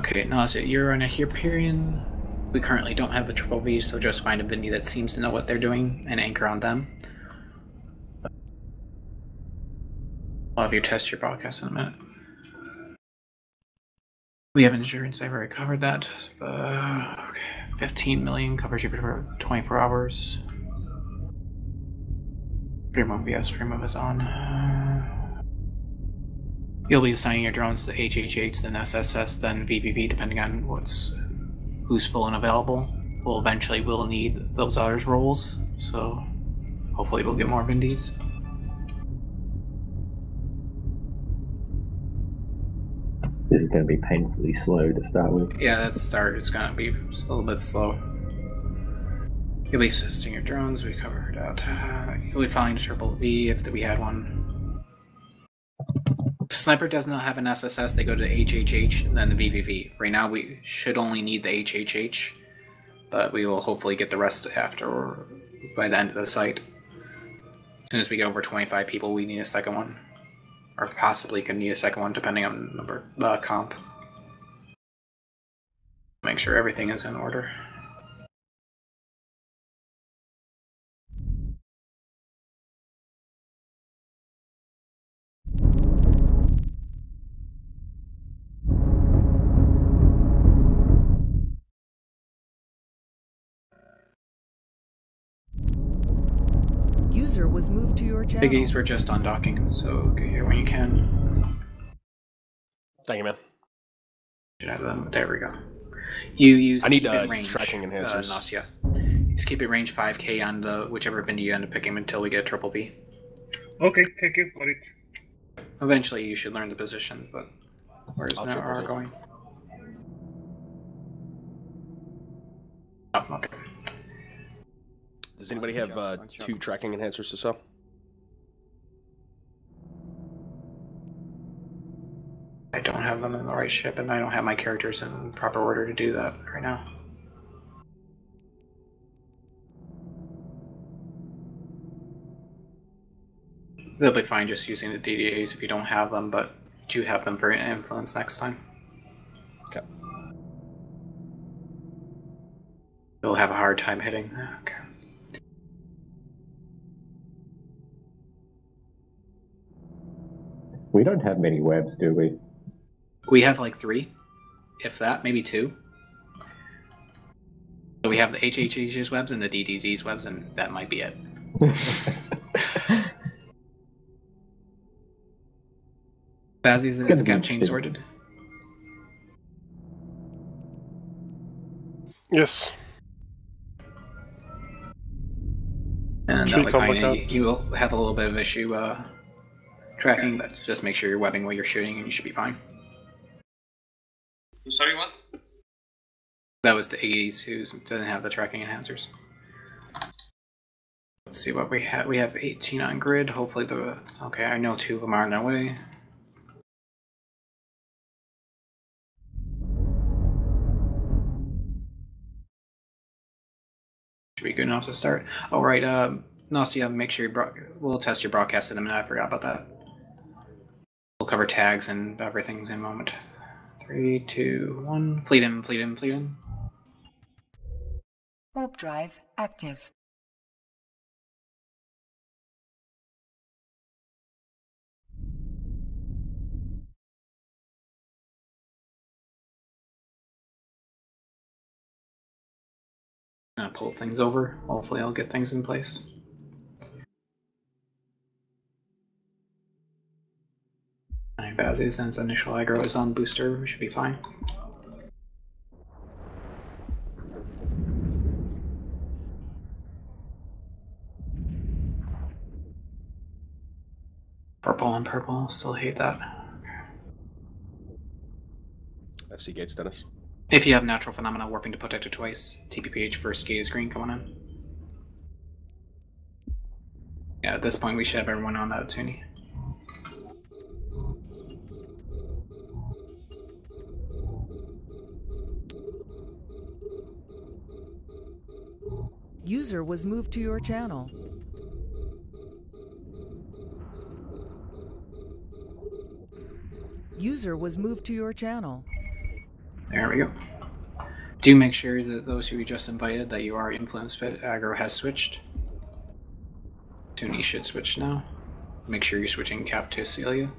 Okay, now so you're on a Hyperion. We currently don't have a triple V, so just find a Vindy that seems to know what they're doing and anchor on them. I'll have you test your broadcast in a minute. We have insurance, I've already covered that. Okay. 15 million covers you for 24 hours. Free move, yes, free move is on. You'll be assigning your drones to HHH, then SSS, then VVV, depending on who's full and available. We'll eventually need those others roles, so hopefully we'll get more Vindies. This is going to be painfully slow to start with. Yeah, that's start. It's going to be a little bit slow. You'll be assisting your drones. We covered that. You'll be following the triple V if we had one. If Sniper does not have an SSS, they go to HHH and then the VVV. Right now we should only need the HHH, but we will hopefully get the rest after or by the end of the site. As soon as we get over 25 people, we need a second one. Or possibly could need a second one depending on the comp. Make sure everything is in order. User was moved to your channel. Biggies were just undocking, so get here when you can. Thank you, man. Should have them. There we go. You use I need range, tracking enhancers. Nausea. Just keep it range 5k on the whichever Vindy you end up picking until we get a triple V. Okay, thank you. Got it. Eventually you should learn the position, but where's now R going? Oh, okay. Does anybody have 2 tracking enhancers to sell? I don't have them in the right ship, and I don't have my characters in proper order to do that right now. They'll be fine just using the DDAs if you don't have them, but do have them for influence next time. Okay. They'll have a hard time hitting. Okay. We don't have many webs, do we? We have like 3, if that, maybe 2. So we have the HHH's webs and the DDD's webs, and that might be it. Bazzi's is scout chain sorted. Yes. And you will have a little bit of issue tracking, but just make sure you're webbing while you're shooting and you should be fine. Sorry, what? That was the A's who didn't have the tracking enhancers. Let's see what we have. We have 18 on grid. Hopefully okay, I know 2 of them are on their way. Should be good enough to start. All right, Nausea, make sure we'll test your broadcast in a minute. I forgot about that. We'll cover tags and everything in a moment. 3, 2, 1. Fleet in, fleet in, fleet in. Warp drive active. Gonna pull things over. Hopefully I'll get things in place. Bazzi, since initial aggro is on booster, we should be fine. Purple on purple, still hate that. FC gates, Dennis. If you have natural phenomena warping to protect it twice, TPPH first gate is green coming in. Yeah, at this point we should have everyone on that Toonie. User was moved to your channel. User was moved to your channel. There we go. Do make sure that those who you just invited that you are influence fit. Aggro has switched. Toonie should switch now. Make sure you're switching Cap to Celia.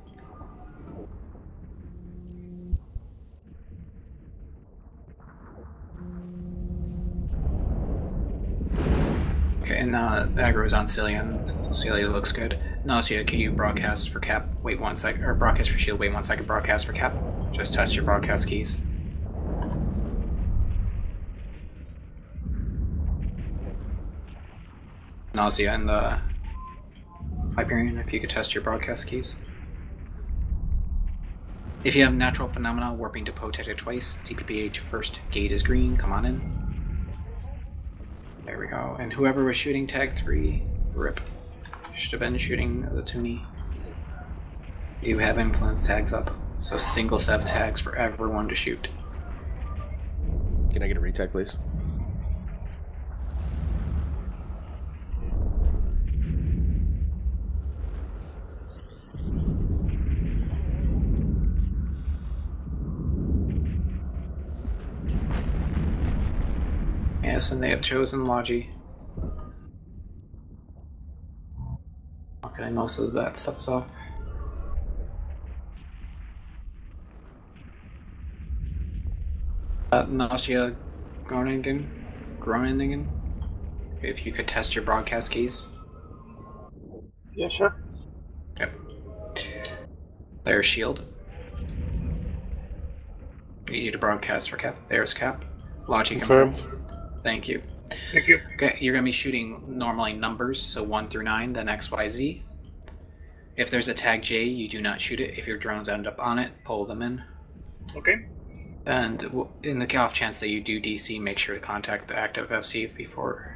Okay, and now aggro is on Celia, and Celia looks good. Nausea, can you broadcast for Cap? Wait 1 second, or broadcast for Shield. Wait 1 second, broadcast for Cap. Just test your broadcast keys. Nausea and the Hyperion, if you could test your broadcast keys. If you have natural phenomena, warping to protected twice, TPPH first gate is green, come on in. There we go. And whoever was shooting tag 3, rip. Should have been shooting the Toonie. You have influence tags up, so single set of tags for everyone to shoot. Can I get a retag, please? Yes, and they have chosen Logi. Okay, most of that stuff is off. Nausea, Groningen. If you could test your broadcast keys. Yeah, sure. Yep. There's Shield. We need to broadcast for Cap. There's Cap. Logi confirmed. Thank you. Thank you. Okay, you're going to be shooting normally numbers, so 1 through 9, then XYZ. If there's a tag J, you do not shoot it. If your drones end up on it, pull them in. Okay. And in the off chance that you do DC, make sure to contact the active FC before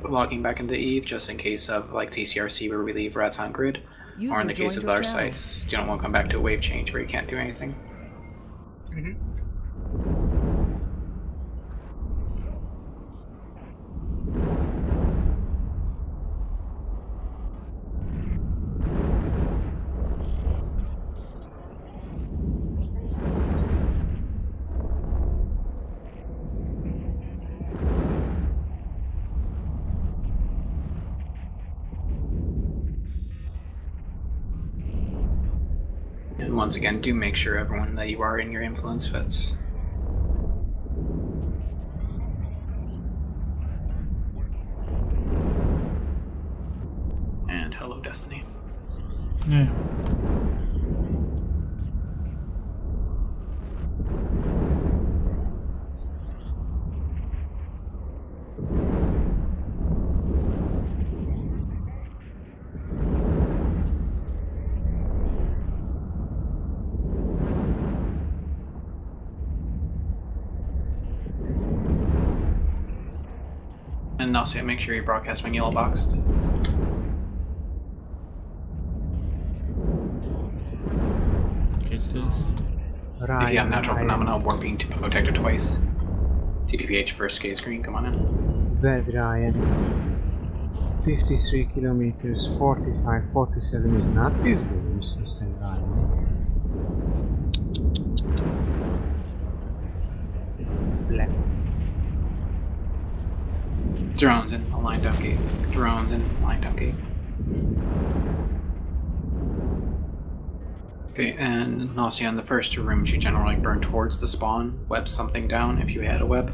logging back into Eve, just in case of like TCRC where we leave rats on grid. User or in the case of large sites, you don't want to come back to a wave change where you can't do anything. Mm-hmm. And once again, do make sure everyone that you are in your influence fits. And hello, Destiny. Yeah. And also make sure you broadcast when yellow boxed. Cases. If you have natural phenomena, warping to protector twice. TPPH first gate screen, come on in. Bad Ryan. 53 kilometers, 45, 47 is not visible, Mr. Ryan. Black. Drones in, aligned down gate. Drones in, aligned down gate. Okay, and Nausea on the first 2 rooms, you generally burn towards the spawn, web something down if you had a web.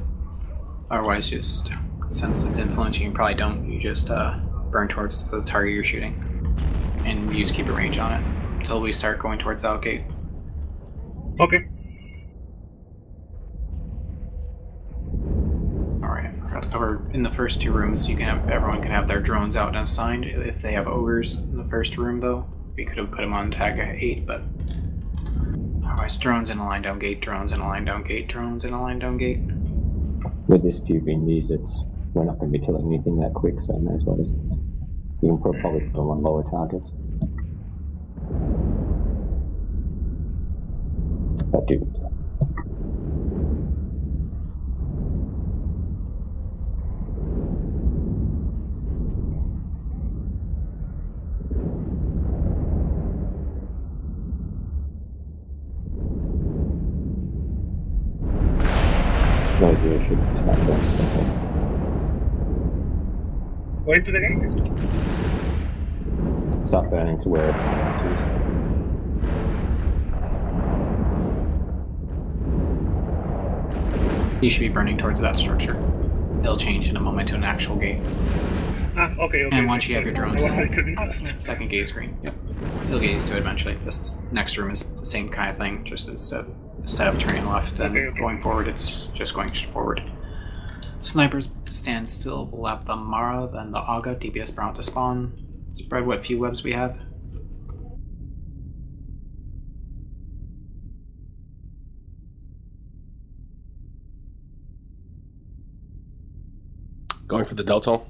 Otherwise, just, since it's influencing, you probably don't, you just burn towards the target you're shooting. And use keep a range on it until we start going towards the outgate. Okay. Alright, I forgot to cover in the first 2 rooms, you can have, everyone can have their drones out and assigned. If they have ogres in the first room though, we could have put them on tag 8, but otherwise drones in a line down gate, drones in a line down gate, drones in a line down gate. With this few being used, we're not going to be killing anything that quick, so may as well just you can probably put them on lower targets. But do it. should start going. Going to the gate? Start burning to where this is. You should be burning towards that structure. It'll change in a moment to an actual gate. Ah, okay, okay. And once okay, you have your sorry. drones I was a in, little bit lost. second gate screen. Yep. You'll get used to it eventually. This next room is the same kind of thing, just instead of turning left and Okay. going forward, it's just going forward. Snipers stand still, lap the Mara, then the Aga, DPS Brown to spawn. Spread what few webs we have. Going for the Delta.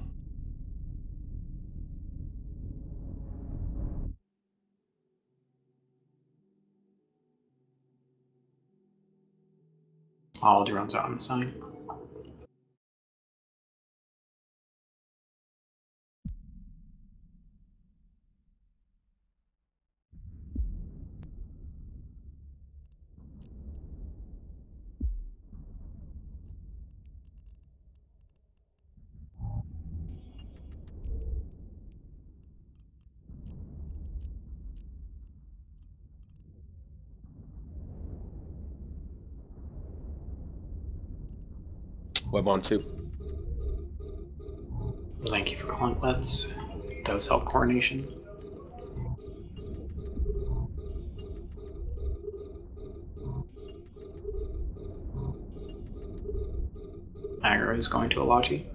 All drones out on the sign. Web on 2. Thank you for calling webs. Does help coordination. Aggro is going to Alogi.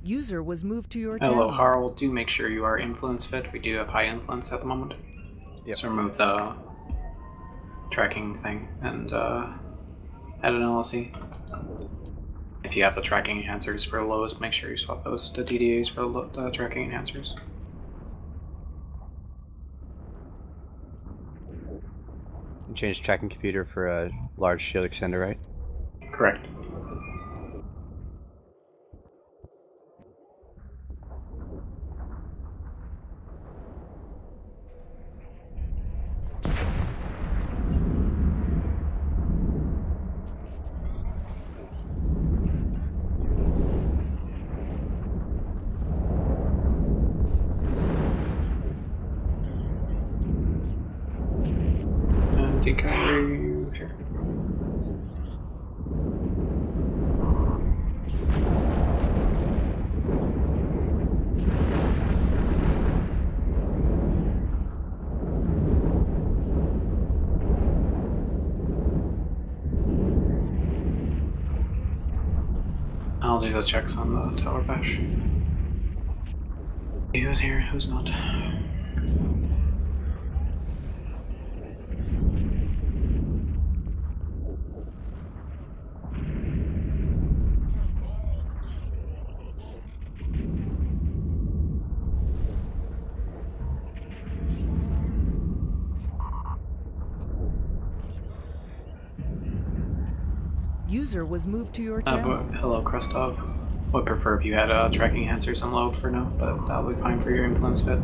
User was moved to your Hello, channel. Harl. Do make sure you are influence fit. We do have high influence at the moment. Yep. So remove the tracking thing and add an LLC. If you have the tracking enhancers for lows, make sure you swap those to DDAs for the tracking enhancers. Change tracking computer for a large shield extender, right? Correct. And decover here. I'll do the checks on the tower bash. See who's here, who's not. User was moved to your channel. Hello, Krustov. Would prefer if you had tracking enhancers on load for now, but that'll be fine for your influence fit.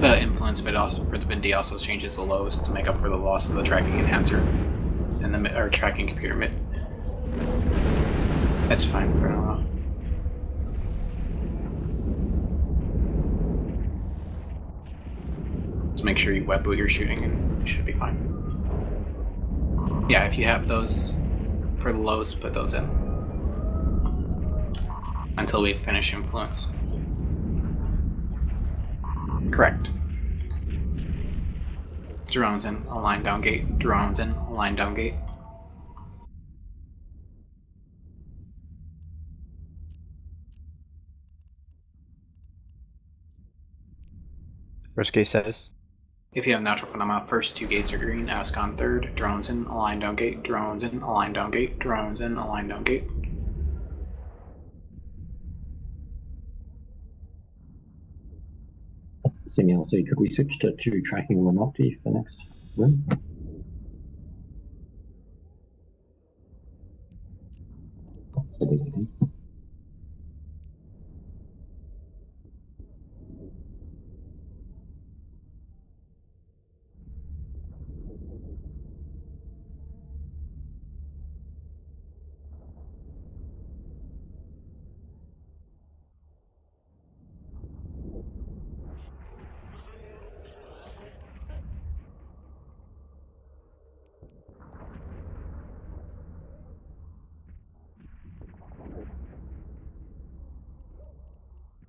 The influence fit also for the Bindi also changes the lows to make up for the loss of the tracking enhancer and the tracking computer mid. That's fine for now. Just make sure you web boot your shooting and you should be fine. Yeah, if you have those for the lows, put those in. Until we finish influence. Correct. Drones in, align down gate. Drones in, align down gate. Worst case status. If you have natural phenomena, first 2 gates are green, ask on third, drones in, align down gate, drones in, align down gate, drones in, align down gate. Semi-LC, could we switch to 2 tracking Monopti for next room?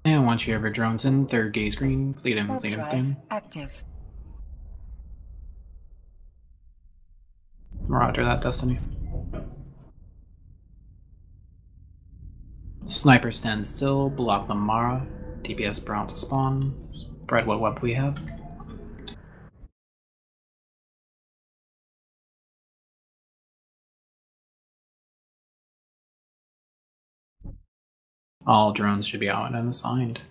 And once you have your drones in, third gaze green, lead him Warp drive clean. active. Roger that, Destiny. Sniper stand still, block the Mara, DPS brown to spawn, spread what web we have. All drones should be out and assigned.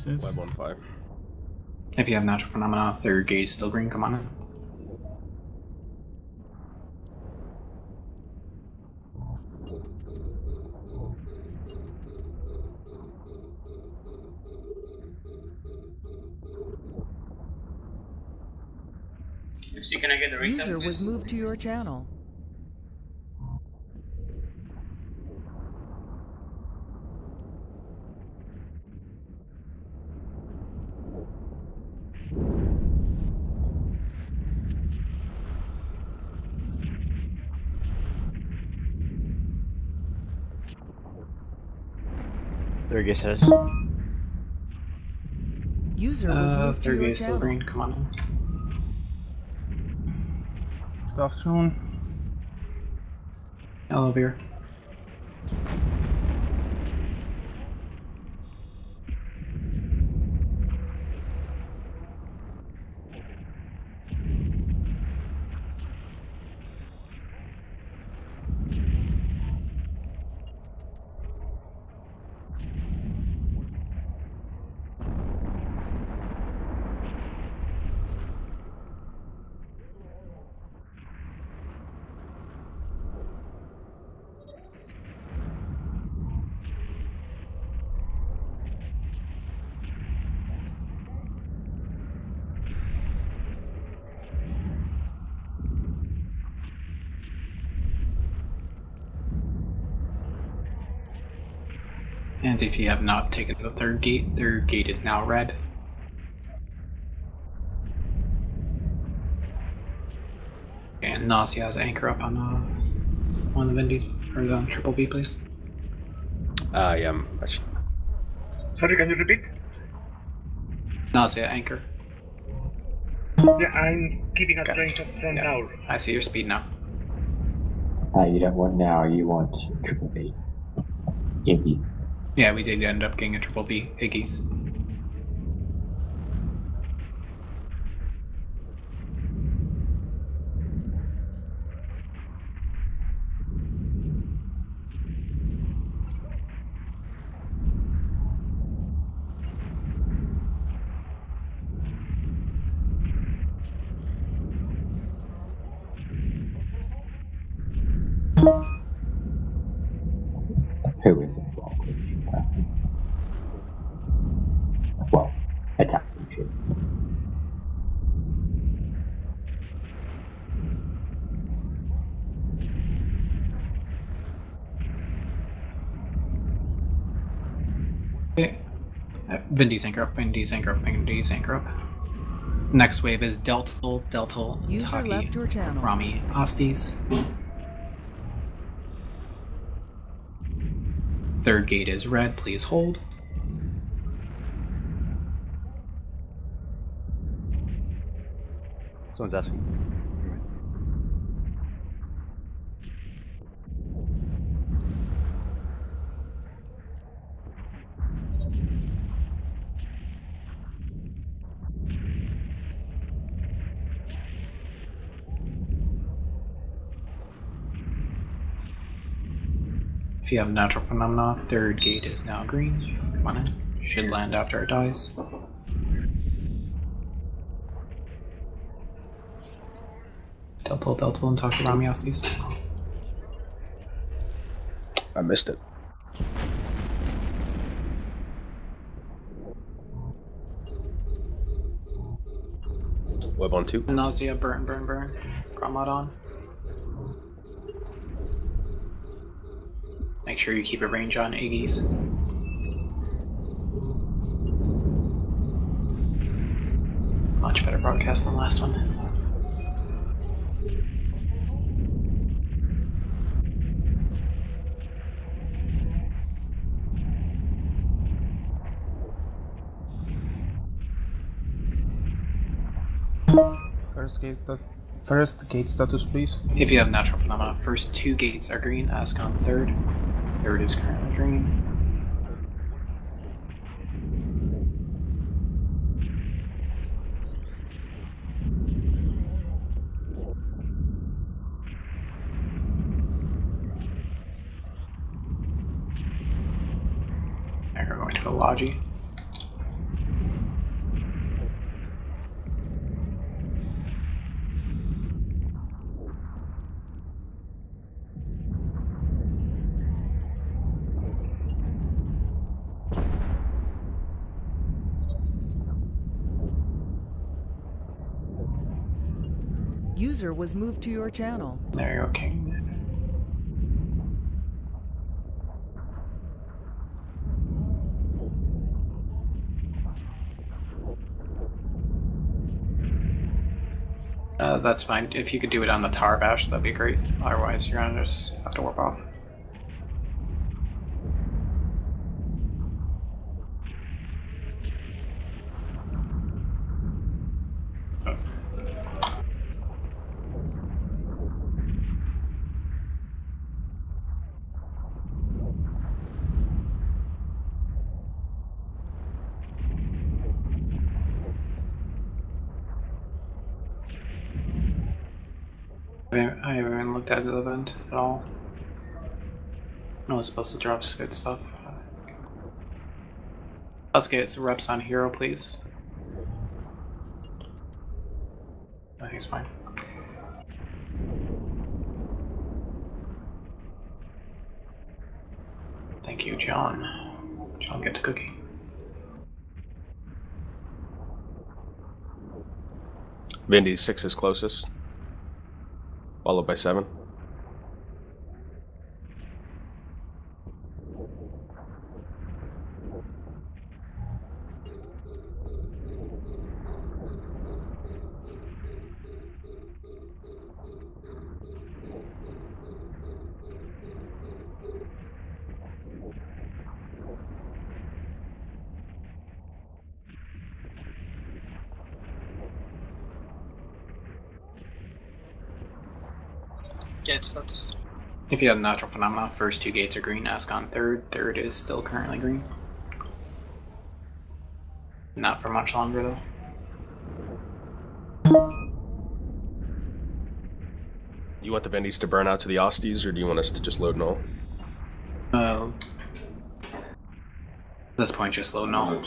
Web 1-5. If you have natural phenomena, third gauge still green, come on in. Can I get the ring? User was moved to your channel. Third gate says. User was moved to Third your gauge still channel. green, come on in. Stuff soon. Elevator. And if you have not taken the third gate is now red. And Nausea has anchor up on one of the Vindies, or the triple V, please. Yeah. Sorry, can you repeat? Nausea anchor. Yeah, I'm keeping at Okay. range from Yeah. now. I see your speed now. You don't want now, you want triple B. Iggy. Yeah, we did end up getting a triple B Iggy's. Who is in wrong position currently? Well, attacking ship. Okay. Vindy's anchor up, Vindy's anchor up, Vindy's anchor up. Next wave is Delta, User Taki, left your channel. Rami, Astis. Third gate is red, please hold. Someone's asking. If you have natural phenomena, third gate is now green. Come on in. Should land after it dies. Delta, and talk to Rami Astis. I missed it. Web on 2. Nausea, burn. Promod on. Make sure you keep a range on Iggy's. Much better broadcast than the last one. First gate status, please. If you have natural phenomena, first 2 gates are green, ask on third. Third is currently green. Now we're going to go Logi. User was moved to your channel. There you go, King. That's fine. If you could do it on the Tar Bash, that'd be great. Otherwise, you're gonna just have to warp off. I haven't even looked at the event at all. No one's supposed to drop good stuff. Let's get some reps on Hero, please. I think it's fine. Thank you, John. John gets a cookie. Vindy 6 is closest, followed by 7. Gate status. If you have natural phenomena, first 2 gates are green, ask on third. Third is still currently green. Not for much longer though. Do you want the Vendies to burn out to the Osties, or do you want us to just load null? At this point, just load null.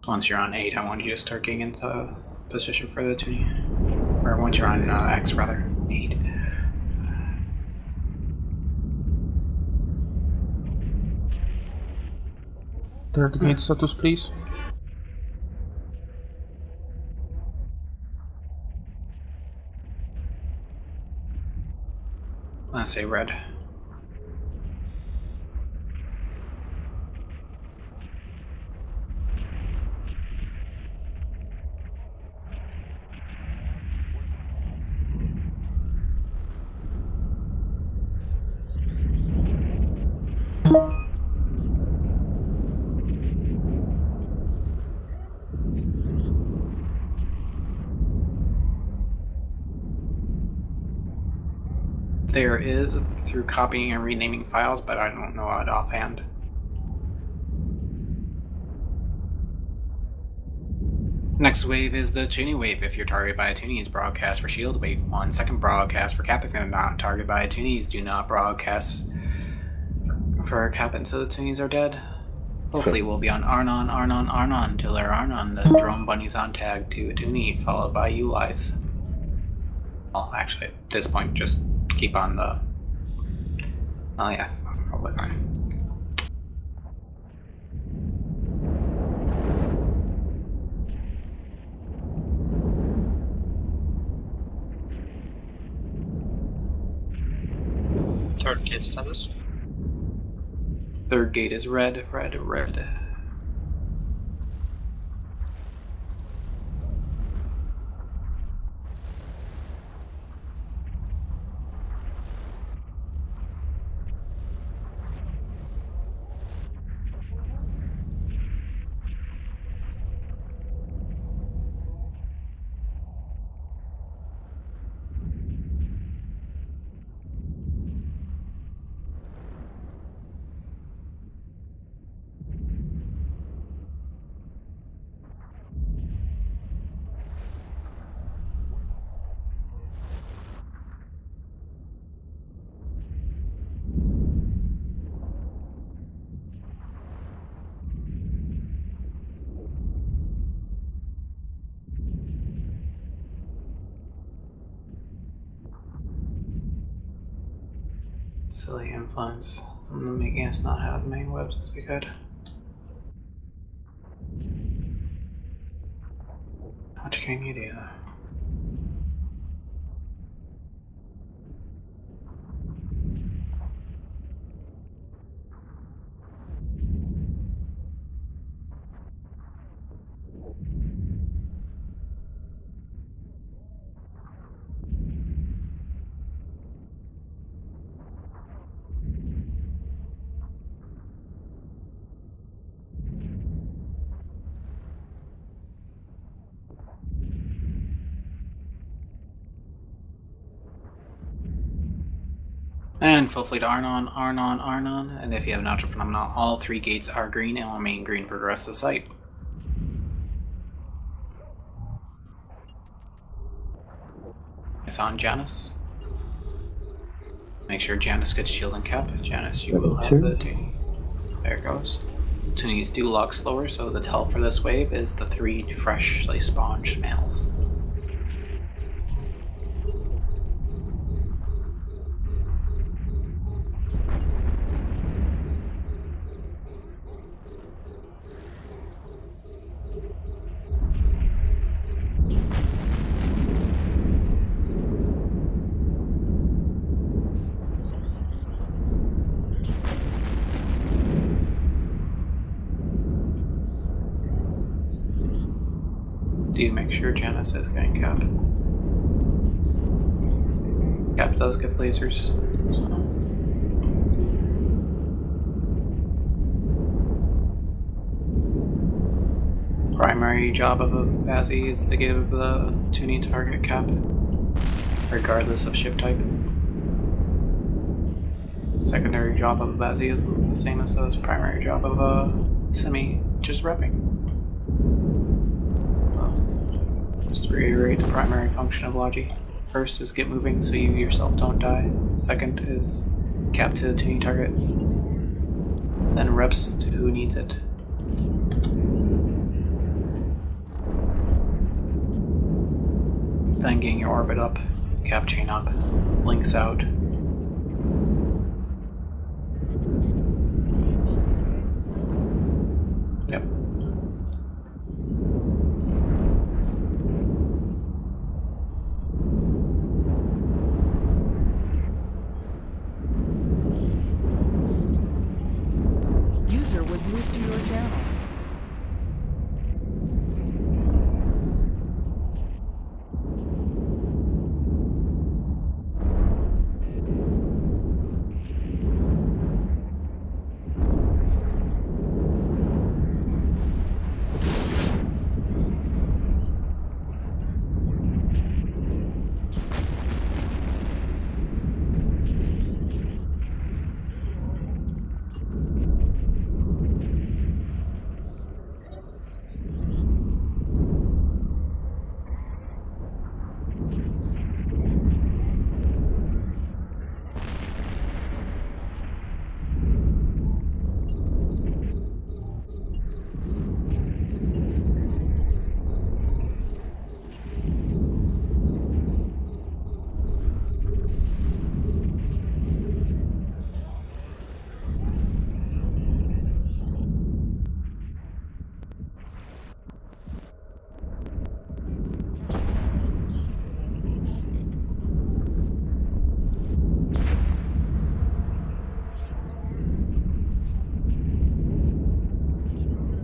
Once you're on 8, I want you to start getting into position for the 2. Or once you're on X, rather. 8. Third gate status, please. I say red. There is through copying and renaming files, but I don't know it offhand. Next wave is the tuning wave. If you're targeted by a tuning, is broadcast for shield. Wait 1 second. Broadcast for cap. If you're not targeted by a tuning, do not broadcast for cap until the tunings are dead. Hopefully we'll be on Arnon, Arnon, Arnon till they're Arnon. The drone bunny's on tag to a toonie, followed by you lives. Well, actually, at this point, just keep on the. Oh yeah, probably fine. Third gate status. Third gate is red, red, red. Silly influence. I'm making us not have as many webs as we could. How much can you do? And full fleet Arnon, Arnon, Arnon, and if you have natural phenomena, all 3 gates are green and will remain green for the rest of the site. It's on Janus. Make sure Janus gets shield and cap. Janus, you will have the tuning. There it goes. Tunings do lock slower, so the tell for this wave is the 3 freshly spawned males. Do make sure Janus is getting cap. Cap does get lasers. So. Primary job of a Bazzi is to give the tuning target cap, regardless of ship type. Secondary job of a Bazzi is the same as the primary job of a Semi, just repping. Just to reiterate the primary function of Logi. First is get moving so you yourself don't die. Second is cap to the tuning target. Then reps to who needs it. Then getting your orbit up, cap chain up, links out. Yep. moved to your channel.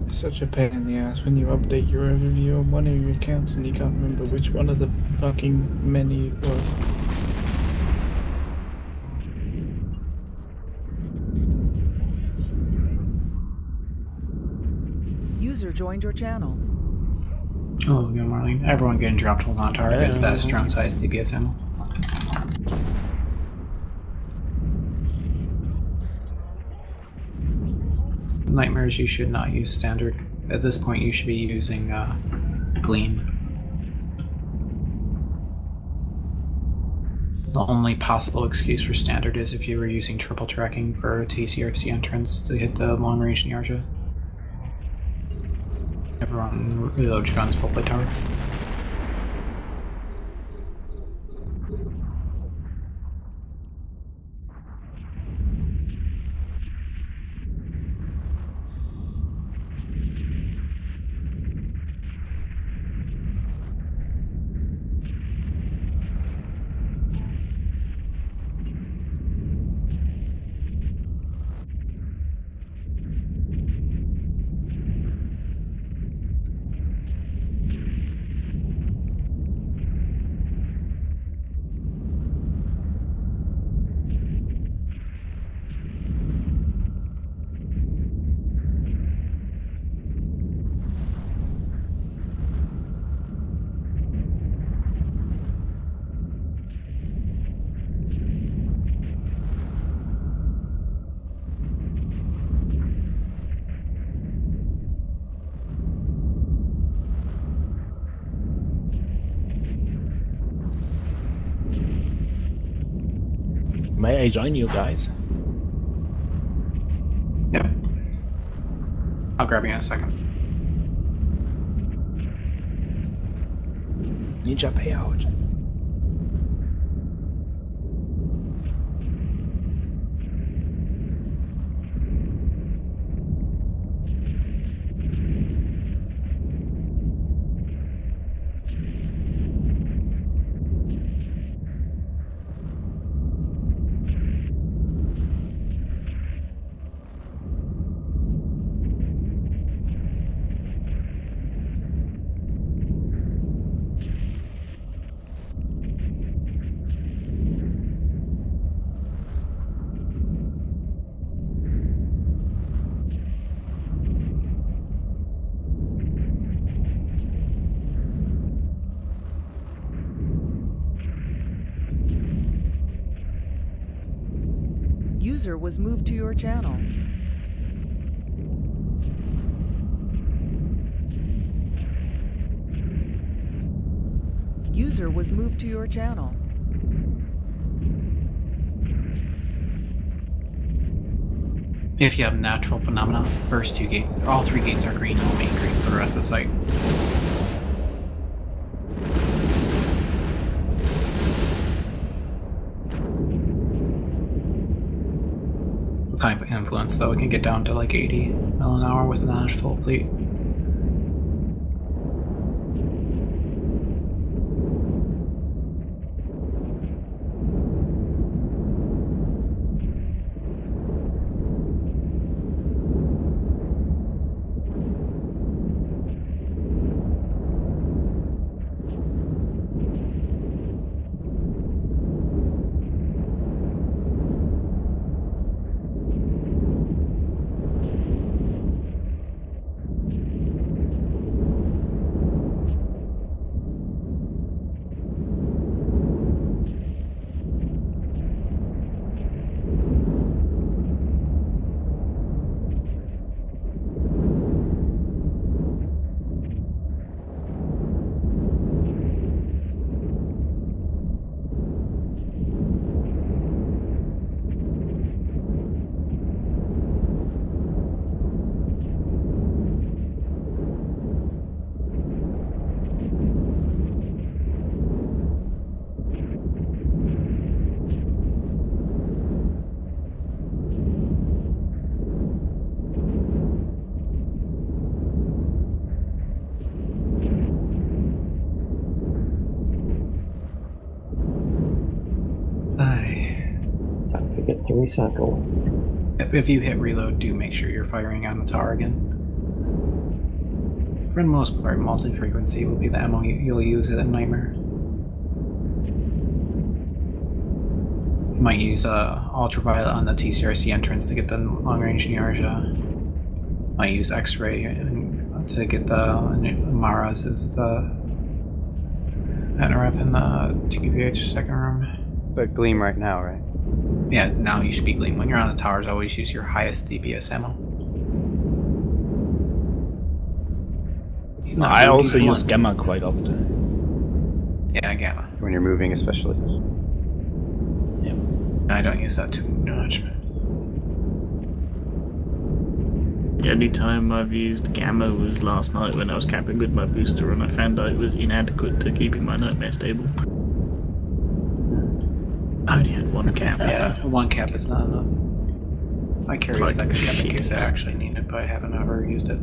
Such a pain in the ass when you update your overview on one of your accounts and you can't remember which one of the fucking many it was. User joined your channel. Oh, good morning. Everyone getting dropped hold on target. That's drone size DPS ammo. Nightmares, you should not use standard. At this point, you should be using Gleam. The only possible excuse for standard is if you were using triple tracking for a TCRC entrance to hit the long range Nyarja. Everyone reload your guns full plate tower. May I join you guys? Yep. I'll grab you in a second. Ninja payout. User was moved to your channel. User was moved to your channel. If you have natural phenomena, first two gates, all three gates are green, no main green for the rest of the site. With high influence, though, it can get down to like 80 mile an hour with a full fleet. forget to recycle. If you hit reload, do make sure you're firing on the tower again. For the most part, multi-frequency will be the ammo you'll use at a Nightmare. You might use ultraviolet on the TCRC entrance to get the long-range Nyarja. Might use X-ray to get the Maras as the NRF in the TQPH second room. But Gleam right now, right? Yeah, now you should be Gleam. When you're on the towers, always use your highest DPS ammo. I also use Gamma quite often. Yeah, Gamma. When you're moving, especially. Yeah. I don't use that too much. The only time I've used Gamma was last night when I was camping with my booster and I found out it was inadequate to keeping my Nightmare stable. I only had one cap. Yeah, one cap is not enough. I carry a second cap in case I actually need it, but I haven't ever used it.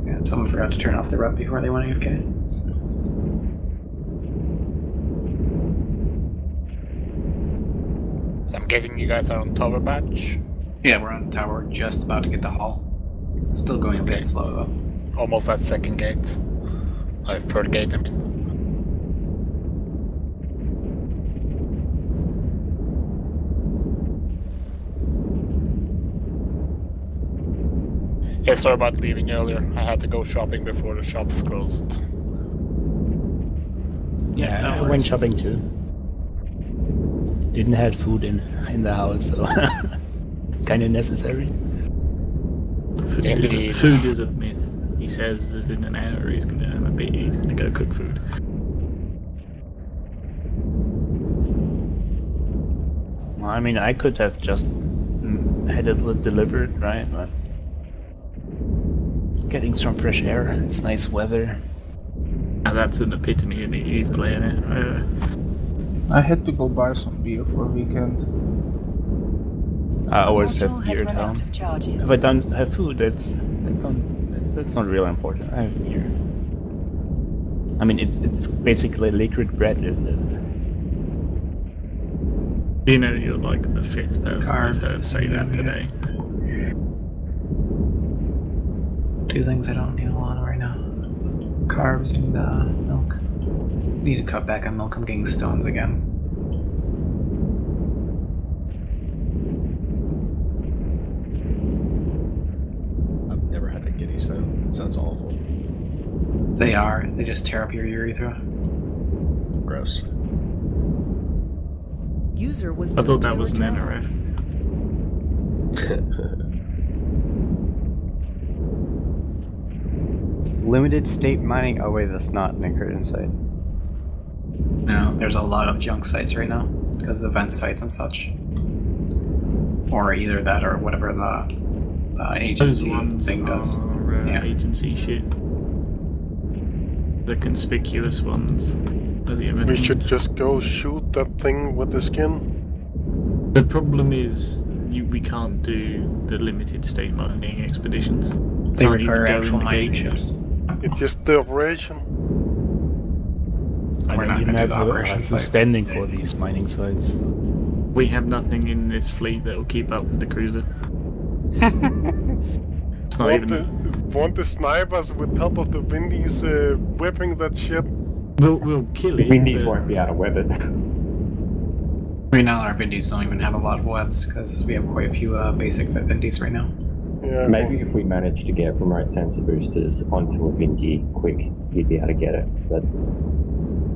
Yeah, someone forgot to turn off the rep before they went AFK. I'm guessing you guys are on tower batch? Yeah, we're on the tower, just about to get the hull. It's still going a bit slow though. Almost at second gate. Third gate, I mean. Yeah, sorry about leaving earlier. I had to go shopping before the shops closed. Yeah, I went shopping too. Didn't have food in the house, so kind of necessary. Food is a myth. He says as in an hour he's gonna go cook food. Well, I mean, I could have just had it delivered, right? But getting some fresh air. It's nice weather. Now that's an epitome of Eve playing it. I had to go buy some beer for a weekend. I always have beer at home. If I don't have food, that's not really important. I have beer. I mean, it's basically liquid bread, isn't it? You know, you're like the fifth person I've heard say that today. Two things I don't need a lot of right now. Carbs and milk. Need to cut back on milk. I'm getting stones again. I've never had a giddy stone. It sounds awful. They are. They just tear up your urethra. Gross. User was I thought that was an NRF. Limited state mining? Oh wait, that's not an incursion site. No, there's a lot of junk sites right now because of event sites and such. Or either that or whatever the agency thing does. Yeah. Agency shit. The conspicuous ones. We should just go shoot that thing with the skin. The problem is we can't do the limited state mining expeditions. They require actual mining ships. It's just the operation. I don't even have the standing for these mining sites. We have nothing in this fleet that will keep up with the cruiser. It's not Want the snipers with help of the Windies whipping that shit? We'll kill it. The Windies won't be able to web it. Right now our Vindies don't even have a lot of webs because we have quite a few basic Vindies right now. Yeah. Maybe if we manage to get remote sensor boosters onto a Vindy quick, you'd be able to get it. But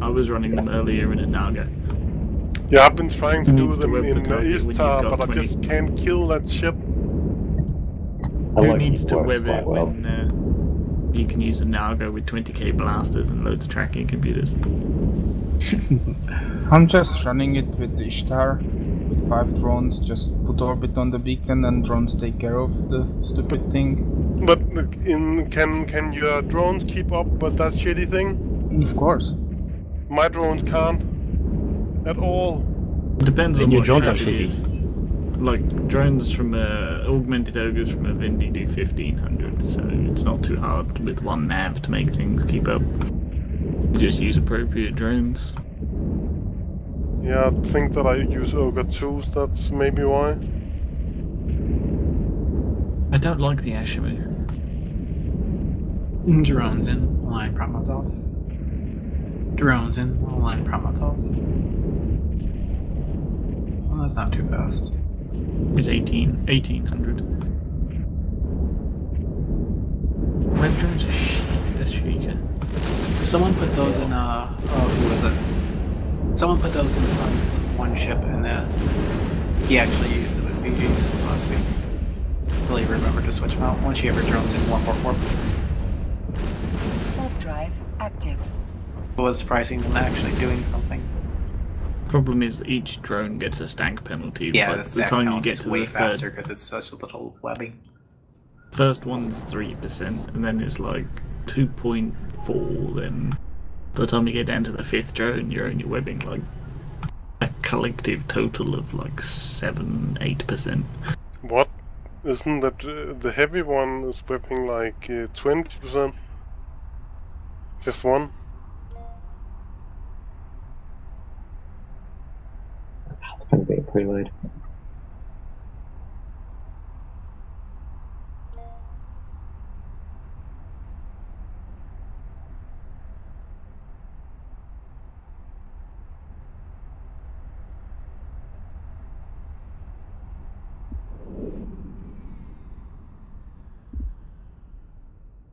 I was running them earlier in a Naga. Yeah, I've been trying to do them in the East Tower, but I just can't kill that shit. Who needs to web it when you can use a Naga with 20k blasters and loads of tracking computers? I'm just running it with the Ishtar, with 5 drones, just put orbit on the beacon and drones take care of the stupid thing. But can your drones keep up with that shitty thing? Of course. My drones can't. At all. It depends on your what drones are ship it shitty. is. like drones from augmented ogres from a Vindy do 1500, so it's not too hard with one nav to make things keep up. You just use appropriate drones. Yeah, I think that I use ogre too, so that's maybe why. I don't like the Ashimu. Drones in, line promotes off. Drones in, line promotes off. Well, that's not too fast. It's 1800. Web drones are shit, that's Sheikah. Someone put those in, who was it? Someone put those in Sun's one ship, and he actually used them in VGs last week. So he remembered to switch them out once you ever drones in 144. Warp drive active. It was surprising them actually doing something. Problem is that each drone gets a stank penalty. Yeah, by the time you get to way the faster because it's such a little webbing. First one's 3%, and then it's like 2.4. Then by the time you get down to the 5th drone, you're only webbing like a collective total of like 7-8%. What? Isn't that the heavy one is webbing like 20%? Just one? It's going to be a preload.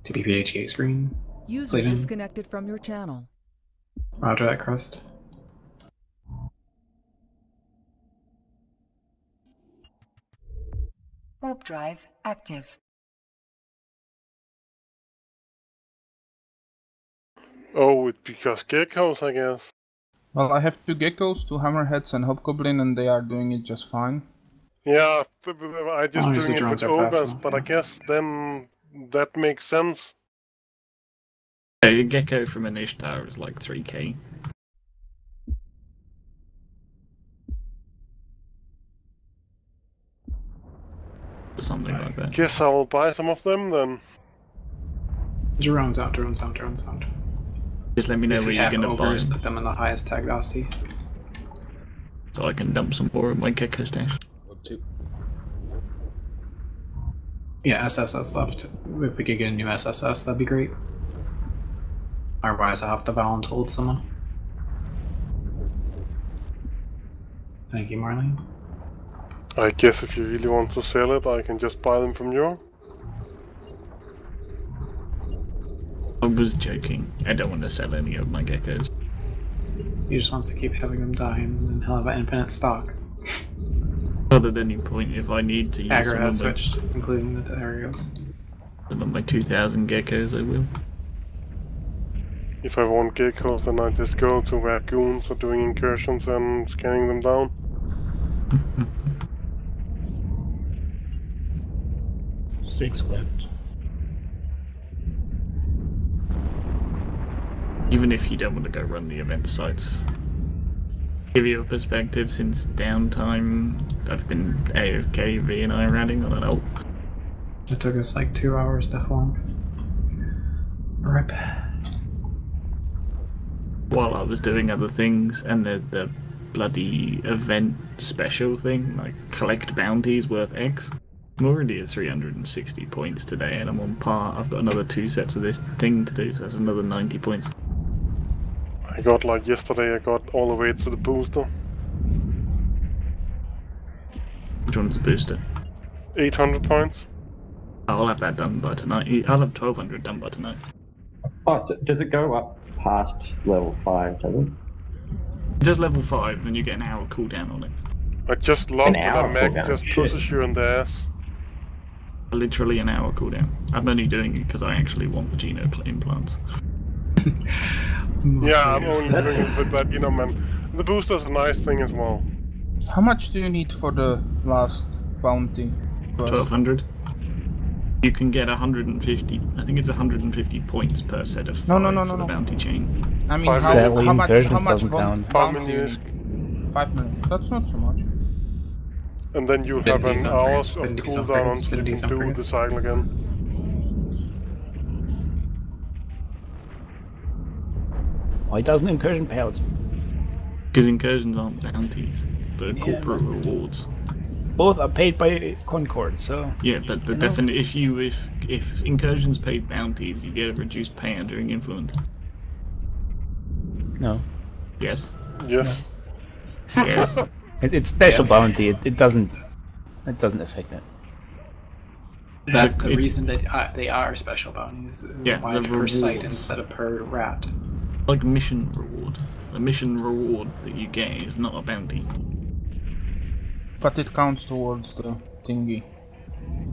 TPPHK screen. User disconnected from your channel. Roger that, Crust. Warp drive active. Oh, it's because geckos, I guess. Well, I have 2 geckos, 2 hammerheads and hobgoblin, and they are doing it just fine. Yeah, I just doing it with ogres, fast, but I guess then that makes sense. A gecko from an Ishtar is like 3k. Or something like that. Guess I will buy some of them then. Drones out, drones out, drones out. Just let me know where you're gonna buy them. Put them in the highest tag dusty. So I can dump some more of my gecko stash. Yeah, SSS left. If we could get a new SSS, that'd be great. Otherwise, I'll have to volunteer someone. Thank you, Marlene. I guess if you really want to sell it, I can just buy them from you. I was joking. I don't want to sell any of my geckos. He just wants to keep having them die, and then he'll have infinite stock. Not at any point if I need to use Aggro has switched, including the areas. Some of my 2,000 geckos, I will. If I want geckos, then I just go to raccoons or doing incursions and scanning them down. Six webbed. Even if you don't want to go run the event sites. Give you a perspective, since downtime, I've been AFK V and I ratting on an ult. It took us like 2 hours to form. RIP. While I was doing other things, and the bloody event special thing, like collect bounties worth X. I'm already at 360 points today and I'm on par. I've got another 2 sets of this thing to do, so that's another 90 points. I got like yesterday, I got all the way to the booster. Which one's the booster? 800 points. I'll have that done by tonight. I'll have 1200 done by tonight. Oh, so does it go up past level 5, does it? Just level 5, then you get an hour cooldown on it. I just love that a mech just pushes you in the ass. Literally an hour cooldown. I'm only doing it because I actually want the Geno implants. Yeah, I'm only doing it with that, you know, man. The booster's a nice thing as well. How much do you need for the last bounty? 1200. You can get 150, I think it's 150 points per set of 5 for the bounty chain. I mean, how much bounty do you need? 5 million. That's not so much. And then you have an hours of cooldown until you can do the cycle again. Why doesn't Incursion pay out? Because Incursions aren't bounties. They're corporate rewards. Both are paid by Concord, so... Yeah, but the if Incursions paid bounties, you get a reduced payout during influence. No. Yes. Yes. Yes. It's special bounty. It doesn't affect it. That's the reason that they are special bounties. Yeah, why it's per site instead of per rat. Like a mission reward. A mission reward that you get is not a bounty. But it counts towards the thingy.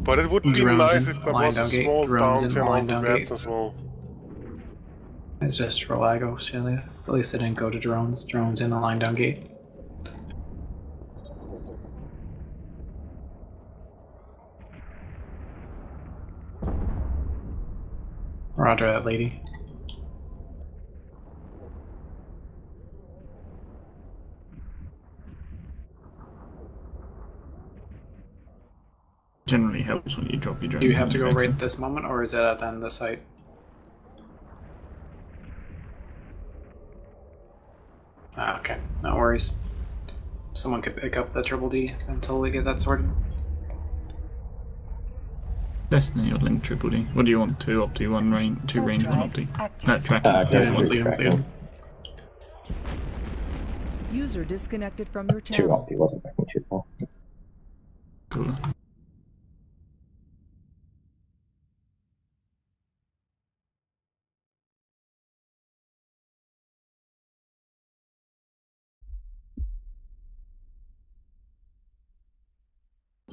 But it would be nice if there was a small bounty on all the rats as well. It's just for Lago, Australia. At least it didn't go to drones. Drones in the line down gate. Roger that, lady. Generally helps when you drop your drone. Do you have to go right at this moment, or is it at the end of the site? Ah, okay, no worries. Someone could pick up the triple D until we get that sorted. Destiny or link triple D. What do you want? 2 opti, 1 range, 2 range, 1 opti. Tracking. User disconnected from your channel. 2 opti wasn't making too far. Cool.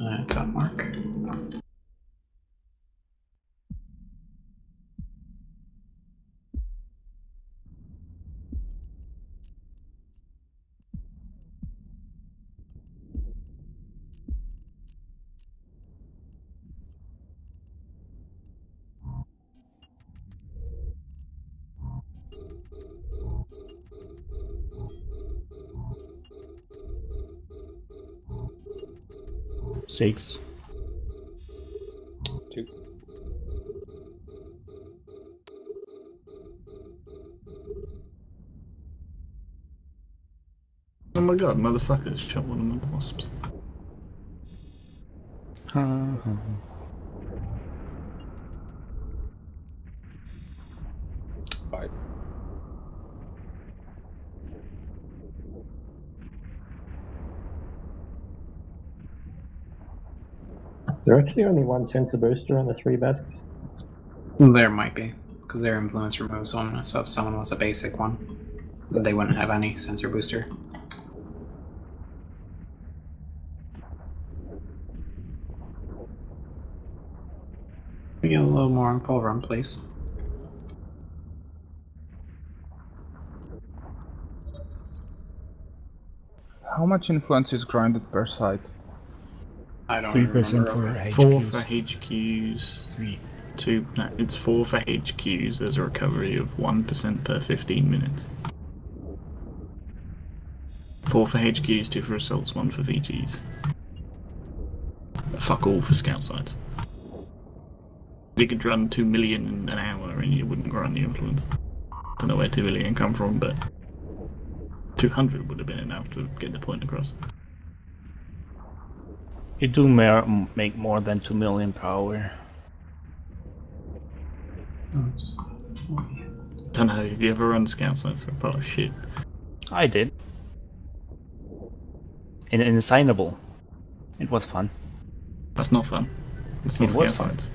It's on mark. Six. 2. Oh my god, motherfuckers shot one of my wasps. Five. Is there actually only one sensor booster on the 3 basics? There might be, because their influence removes one, so if someone was a basic one, they wouldn't have any sensor booster. We get a little more on full run, please. How much influence is grinded per site? I don't 3% for HQs. 4 for HQs. 2. No, it's 4 for HQs. There's a recovery of 1% per 15 minutes. 4 for HQs, 2 for assaults, 1 for VGs. Fuck all for scout sites. You could run 2 million in an hour and you wouldn't grant the influence. Don't know where 2 million come from, but 200 would have been enough to get the point across. You do make more than 2 million per hour. Don't know, have you ever run scout sites? They're a part of shit. I did. In an assignable. It was fun. That's not fun. It's not It was scout fun. sites.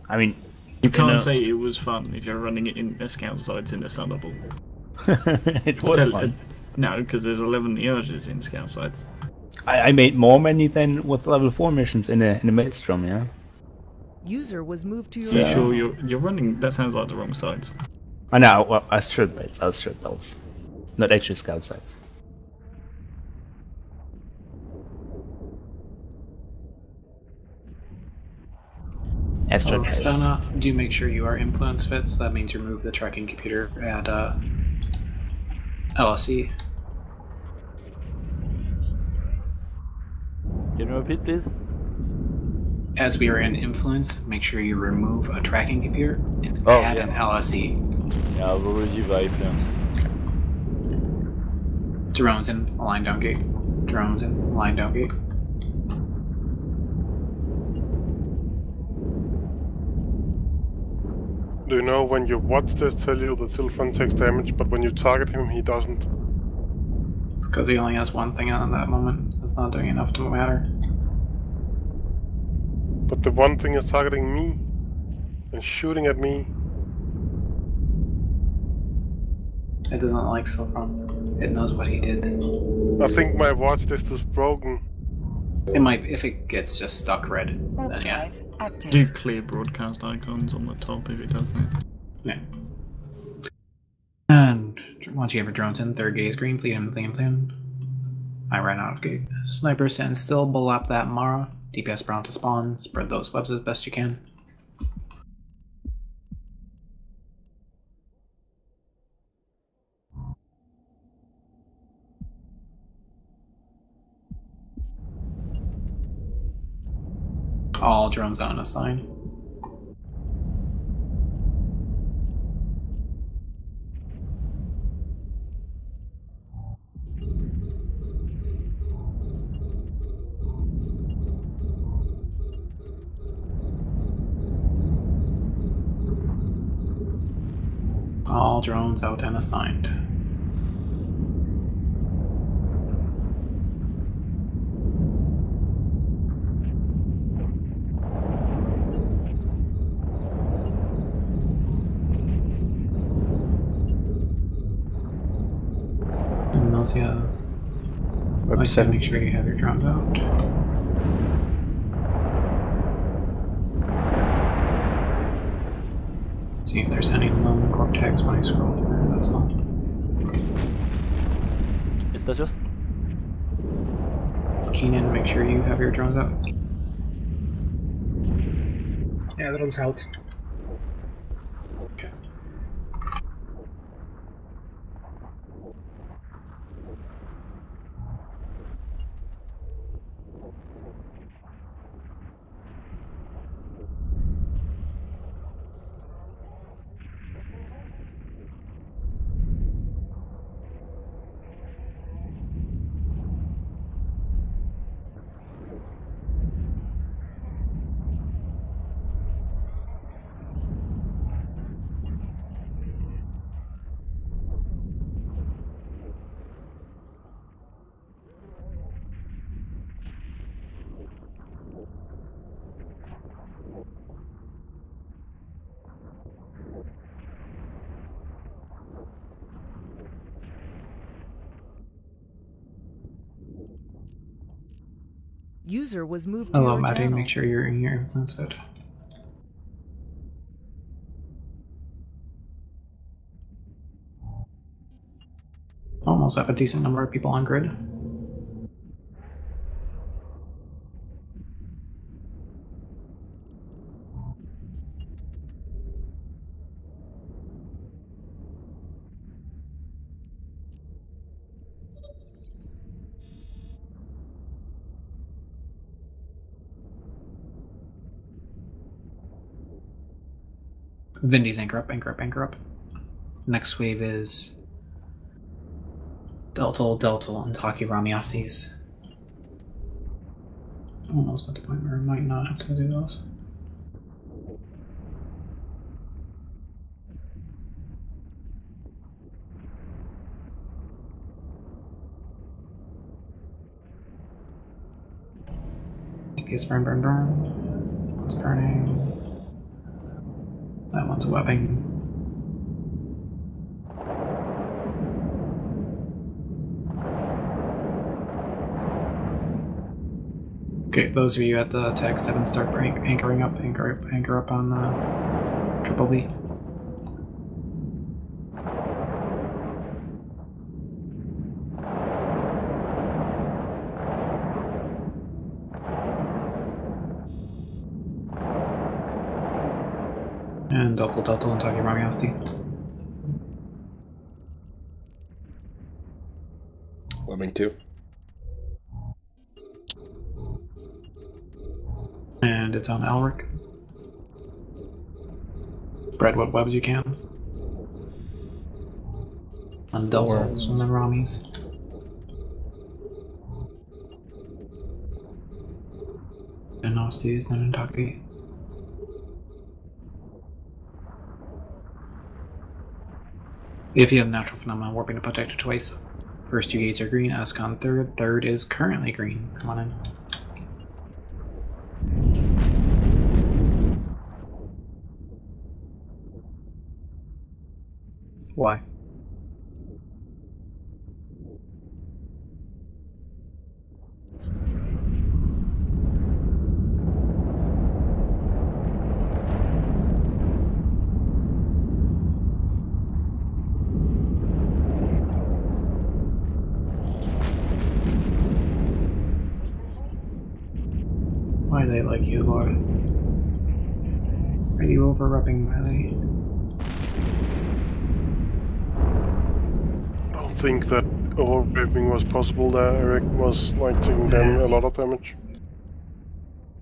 I mean, You can't say it was fun if you're running it in a scout site in assignable. it was fun. No, because there's 11 Incursions in scout sites. I made more money than with level 4 missions in a Maelstrom, yeah? User was moved to your You sure you're running? That sounds like the wrong sites. I know, well, I strip belts. Not actually scout sites. Stana, do make sure you are influence fit, so that means remove the tracking computer at LSE. Can you repeat, please? As we are in influence, make sure you remove a tracking computer and add an LSE. Yeah, I've already by influence. Drones in, align down gate. Drones in, align down gate. Do you know when you watch this tell you that Sylvan takes damage, but when you target him, he doesn't? It's because he only has one thing on at that moment. It's not doing enough to matter. But the one thing is targeting me and shooting at me. It doesn't like Sylvan. It knows what he did. I think my watch list is broken. It might, if it gets just stuck red, then yeah. Do clear broadcast icons on the top if it does that. Yeah. And once you have your drones in, third gate is green, fleet in. I ran out of gate. Sniper stand still, bull up that Mara. DPS brown to spawn, spread those webs as best you can. All drones on assign. All drones out and assigned. And Nausea. Make sure you have your drones out. See if there's any lone cortex when I scroll through. That's all. Is that just? Keenan, make sure you have your drones out. Yeah, drones out. Okay. User was moved to Hello, your Maddie. channel. Make sure you're in your influence fit. Almost have a decent number of people on grid. Vindy's anchor up, anchor up, anchor up. Next wave is Delta, and Taki Ramiasis. Almost at the point where I might not have to do those. DPS burn. One's burning. That one's webbing. Okay, those of you at the tag 7 start anchor up on Triple B. And Delta and Taki Ramiasti. Webbing 2. And it's on Elric. Spread what webs you can. On Deltas and the Ramis. And Aussies, then in Taki. If you have natural phenomena, warping to protect twice. First 2 gates are green, Ascon third. Third is currently green. Come on in. Why? Why they like you, Lord? Are you over-repping melee? I don't think that overripping was possible there. Eric was like taking down a lot of damage.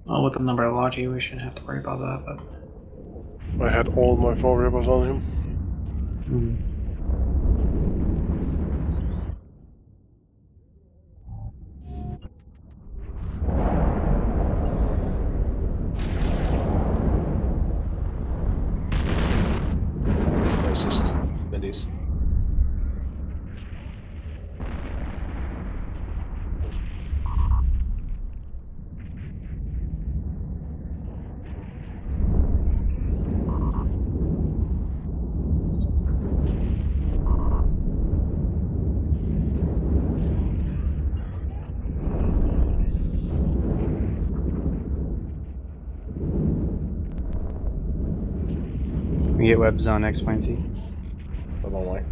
Well, with the number of Logi, we shouldn't have to worry about that, but... I had all my 4 rippers on him. Bendy's. We get webs on X, Y, and Z. A long way.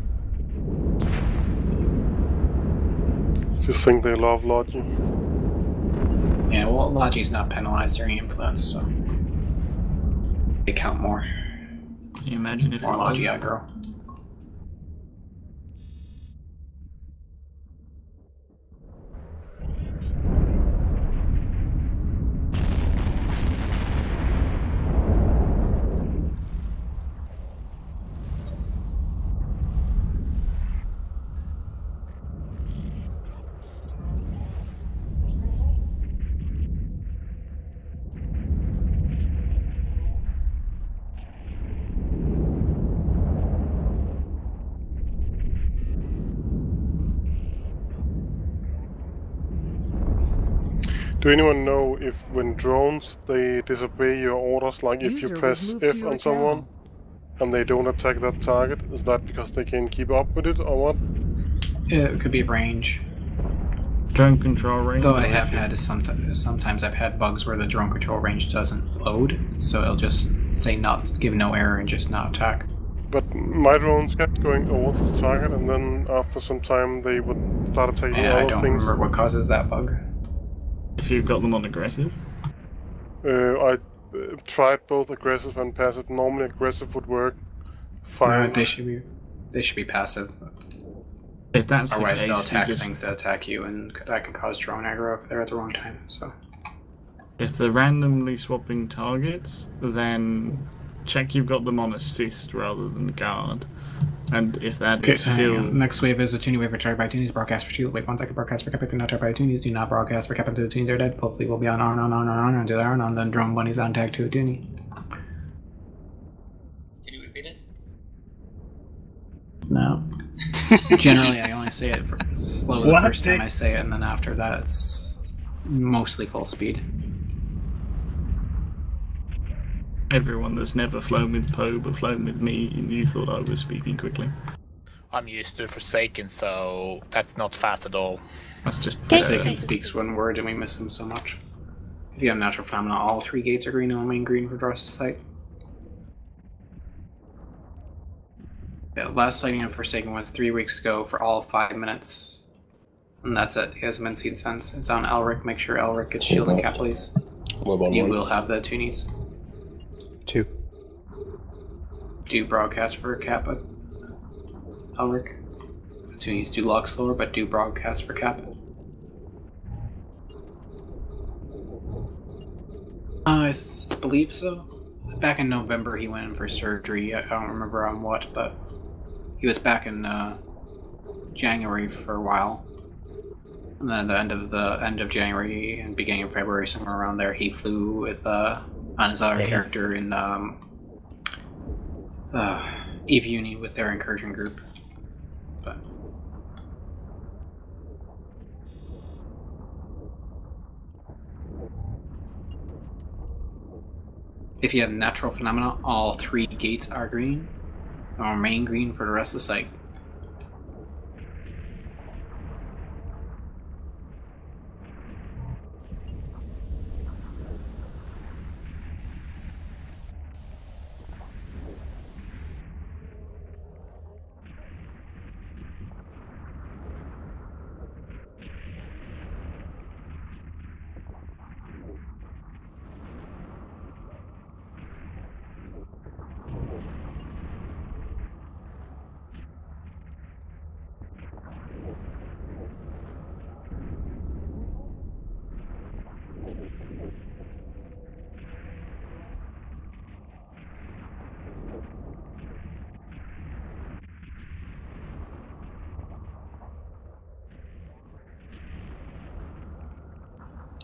Just think they love Logi. Yeah, well, Logi's not penalized during influence, so... they count more. Can you imagine if more it was? Logi aggro. Do anyone know if when drones they disobey your orders, like if you press F on someone and they don't attack that target, is that because they can't keep up with it or what? It could be range. Drone control range? Though I have had sometimes I've had bugs where the drone control range doesn't load, so it'll just say not give no error and just not attack. But my drones kept going over to the target, and then after some time they would start attacking Yeah, other I don't things. remember what causes that bug. If you've got them on aggressive? I tried both aggressive and passive. Normally aggressive would work fine. They should be passive. If that's otherwise the case, they'll attack just... things that attack you, and that can cause drone aggro if they're at the wrong time. So if they're randomly swapping targets, then check you've got them on assist rather than guard. And if that is still... Next wave is a tuning wave for target by toonies. Broadcast for shield. Wait 1 second. Broadcast for cap. If you're not targeted by toonies, do not broadcast for cap until the toonies are dead. Hopefully we'll be on until they're on, then drone bunnies on tag to a toonie. Can you repeat it? No. Generally, I only say it slow the first time I say it, and then after that it's mostly full speed. Everyone that's never flown with Poe but flown with me, and you thought I was speaking quickly. I'm used to Forsaken, so that's not fast at all. That's just... Forsaken speaks one word and we miss him so much. If you have natural phenomena, all 3 gates are green and remain green for the rest of the site. Yeah, last sighting of Forsaken was 3 weeks ago for all 5 minutes. And that's it. He hasn't been seen since. It's on Elric. Make sure Elric gets shield and cap, please. You will have the toonies. 2. Do broadcast for cap at Elric. The toonies do lock slower, but do broadcast for cap. I believe so. Back in November, he went in for surgery. I don't remember on what, but he was back in January for a while. And then at the end of January and beginning of February, somewhere around there, he flew with on his other character in Eve Uni with their Incursion group. But if you have natural phenomena, all 3 gates are green, or remain green for the rest of the site.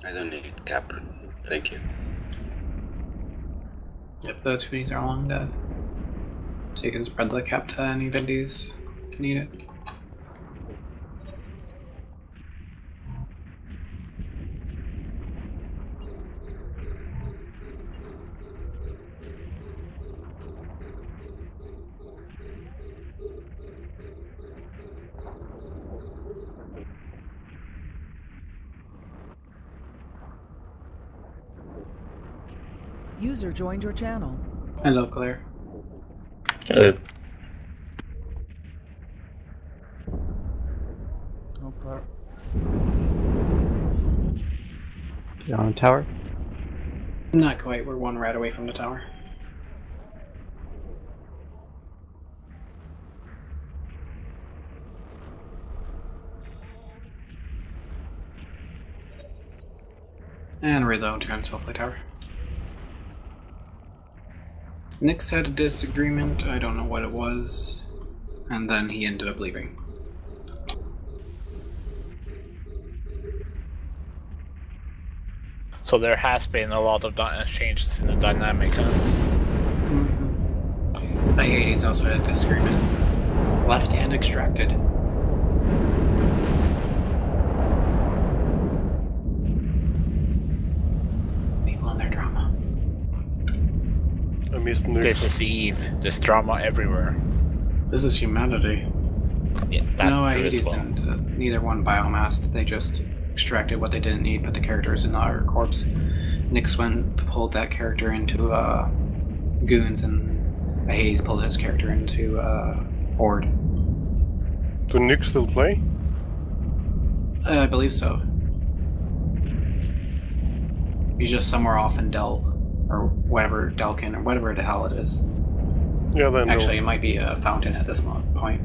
I don't need cap. Thank you. Yep, those hoodies are long dead. So you can spread the cap to any abilities if you need it. User joined your channel. Hello, Claire. Hello. No problem. You on the tower? Not quite, we're 1 rat away from the tower. And reload to Soulfly Tower. Nyx had a disagreement, I don't know what it was, and then he ended up leaving. So there has been a lot of changes in the dynamic, huh? Mm-hmm. Hades also had a disagreement. Left hand extracted. People and their drama. I missed Nyx. This is Eve. There's drama everywhere. This is humanity. Yeah, that no, as Hades well. didn't. Neither one biomassed. They just extracted what they didn't need, put the characters in our corpse. Nyx went pulled that character into Goons, and Hades pulled his character into Horde. Do Nyx still play? I believe so. He's just somewhere off in Delve, or whatever, Delkin, or whatever the hell it is. Yeah, then Actually, it might be a fountain at this point.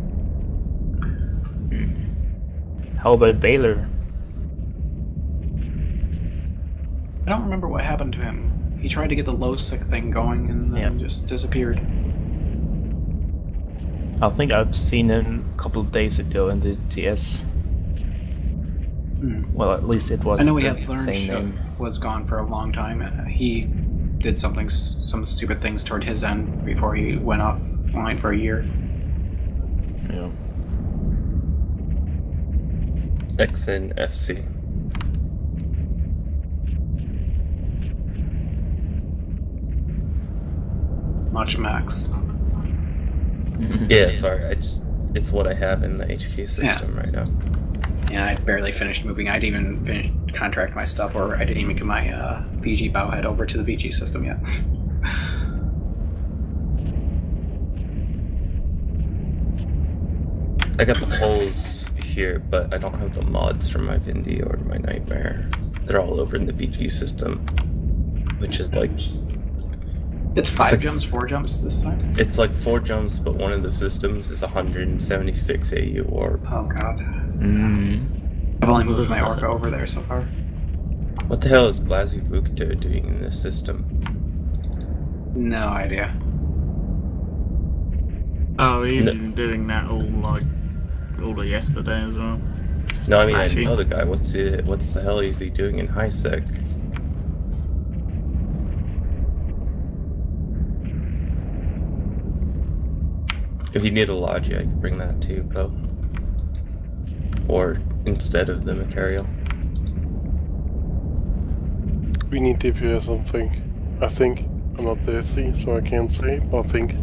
How about Baylor? I don't remember what happened to him. He tried to get the low-sick thing going and then just disappeared. I think I've seen him a couple of days ago in the TS. Well, at least it was I know we the had learned same name. was gone for a long time. He did some stupid things toward his end before he went offline for a year. Yeah. XN FC. Much max. Yeah, sorry, it's what I have in the HQ system right now. Yeah, I barely finished moving. I didn't even finish contract my stuff, or I didn't even get my VG bowhead over to the VG system yet. I got the holes here, but I don't have the mods from my Vindy or my Nightmare. They're all over in the VG system, which is like... It's 5 jumps, 4 jumps this time? It's like 4 jumps, but one of the systems is 176 AU orb. Oh god. I've only moved my Orca over there so far. What the hell is Glazivukto doing in this system? No idea. Oh, he's been doing that all of yesterday as well. No, I mean, I know the guy. What's the hell is he doing in high sec? If you need a Logi, I could bring that too, Poe. Or instead of the Macarial. We need DP or something. I think. I'm not there, see, so I can't say, but I think.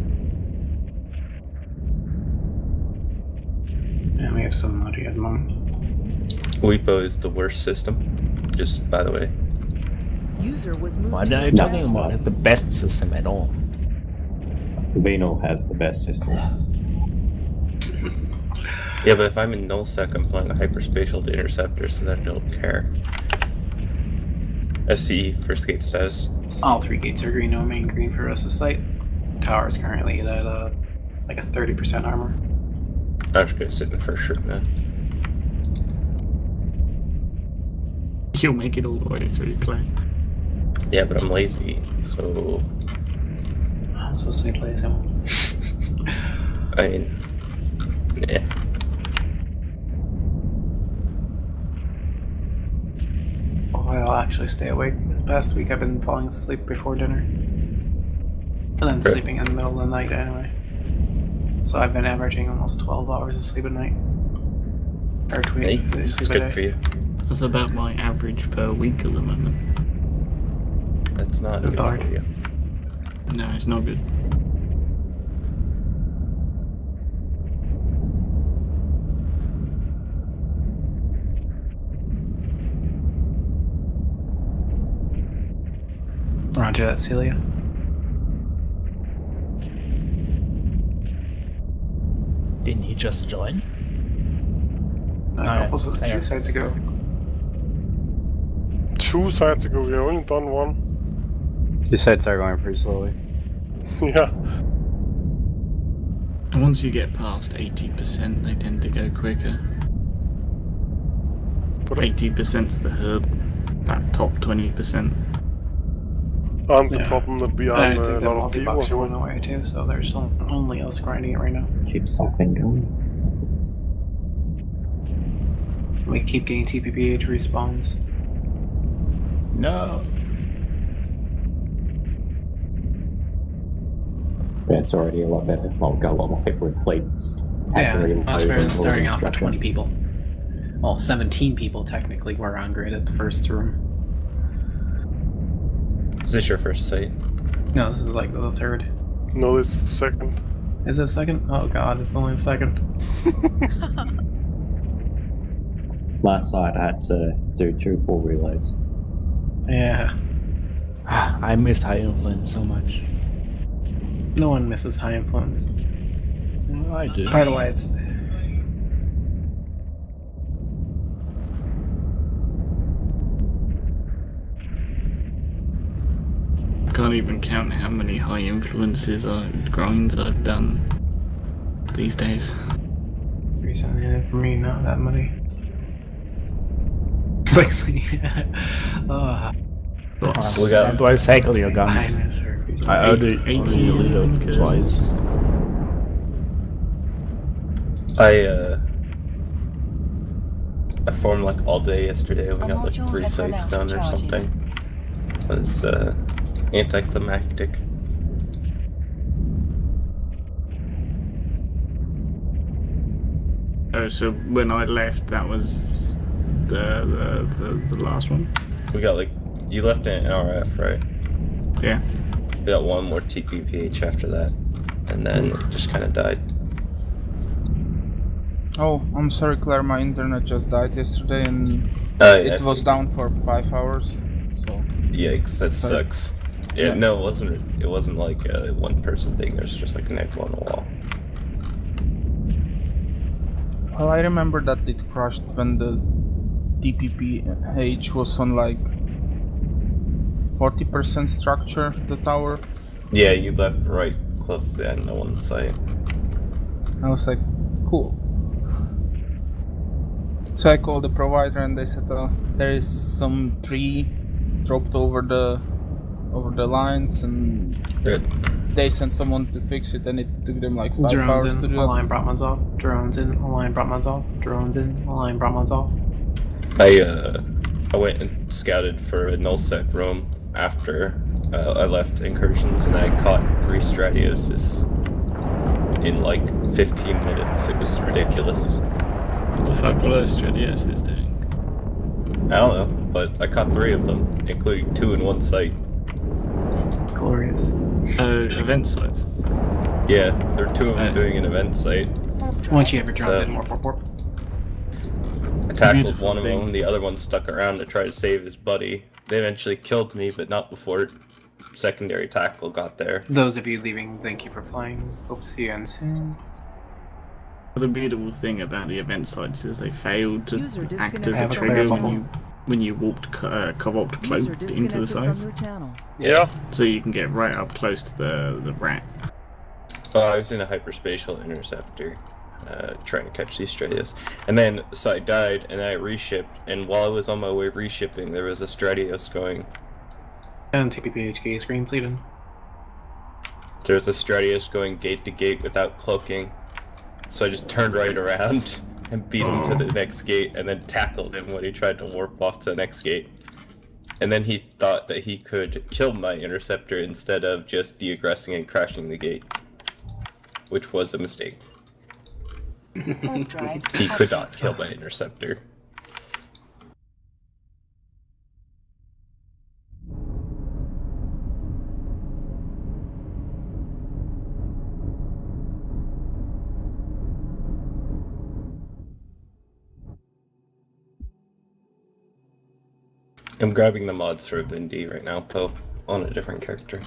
Yeah, we have some Logi at the moment. Weepo is the worst system, just by the way. User was moved. Why are you talking about the best system at all? Venal has the best systems. Yeah, but if I'm in nullsec, I'm playing a hyperspatial to interceptor, so that I don't care. SCE, first gate status. All 3 gates are green, no main green for the rest of the site. Tower is currently at like a 30% armor. I'm just gonna sit in the first shirt now. You'll make it all the way through, Clay. Yeah, but I'm lazy, so... I'm supposed to be lazy. I mean... yeah. I'll actually stay awake. The past week I've been falling asleep before dinner. And then sleeping in the middle of the night anyway. So I've been averaging almost 12 hours of sleep a night. Or It's good for you. That's about my average per week at the moment. That's not good for you. No, it's not good. Roger that, Celia. Didn't he just join? Two sides to go. 2 sides ago, we've only done 1. These sites are going pretty slowly. Yeah. And once you get past 80%, they tend to go quicker. 80%'s the herd. That top 20%. And the problem that we are I a think the lot of people. multi-box are going away too, so there's only us grinding it right now. Keep something going. We keep getting TPPH respawns. No. Yeah, it's already a lot better. Well, we've got a lot more people in fleet. Yeah, much better than starting off with 20 people. Well, 17 people technically were on grid at the first room. Is this your first site? No, this is like the third. No, it's the second. Is it second? Oh god, it's only the second. Last site I had to do 2 pull reloads. Yeah. I missed High Influence so much. No one misses High Influence. Well, I do. By the way, it's... Can't even count how many high influences or grinds I've done these days. Recently, for me, not that many. It's like, We got. Do I cycle your guns? I only reload twice. I formed like all day yesterday. We got like 3 sites done or something. It was anticlimactic. Oh, so when I left, that was the last one? We got like, you left an RF, right? Yeah. We got 1 more TPPH after that, and then it just kind of died. Oh, I'm sorry, Claire. My internet just died yesterday, and Yeah, it was down for 5 hours. So. Yikes, that sucks. Yeah, no, it wasn't like a 1-person thing. There's just like an egg on the wall. Well, I remember that it crashed when the DPPH was on like 40% structure, the tower. Yeah, you left right close to the end of one site. I was like, cool. So I called the provider and they said, there is some tree dropped over the lines, and they sent someone to fix it, and it took them like 5 Drones hours in, to do align Brahmans off. Drones in, align Brahmans off. Drones in, align Brahmans off. I went and scouted for a nullsec roam after I left Incursions, and I caught 3 Stratioses in like 15 minutes. It was ridiculous. What the fuck were those Stratioses doing? I don't know, but I caught 3 of them, including 2 in one site. Glorious. Event sites? Yeah, there are 2 of them doing an event site. Once you ever dropped in, warp, warp, warp. I tackled one of them, the other one stuck around to try to save his buddy. They eventually killed me, but not before secondary tackle got there. Those of you leaving, thank you for flying. Hope to see you again soon. The beautiful thing about the event sites is they failed to act as a Have a trigger clear when you walked cloaked into the sites. Yeah. So you can get right up close to the rat. Oh, I was in a hyperspatial interceptor, trying to catch these Stratios. And then the site died, and I reshipped, and while I was on my way reshipping, there was a Stratios going. And TPPHK screen pleading. There was a Stratios going gate to gate without cloaking. So I just turned right around and beat him to the next gate, and then tackled him when he tried to warp off to the next gate. And then he thought that he could kill my interceptor instead of just deaggressing and crashing the gate, which was a mistake. He could not kill my interceptor. I'm grabbing the mods for Vindy right now, though, on a different character.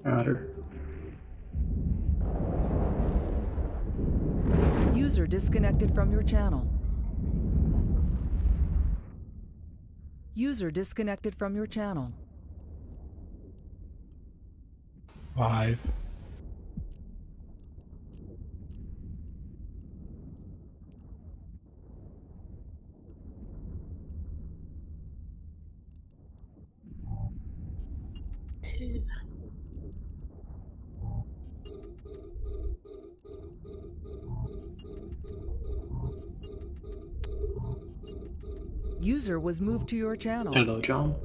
Roger. User disconnected from your channel. User disconnected from your channel. 5. User was moved to your channel. Hello, John.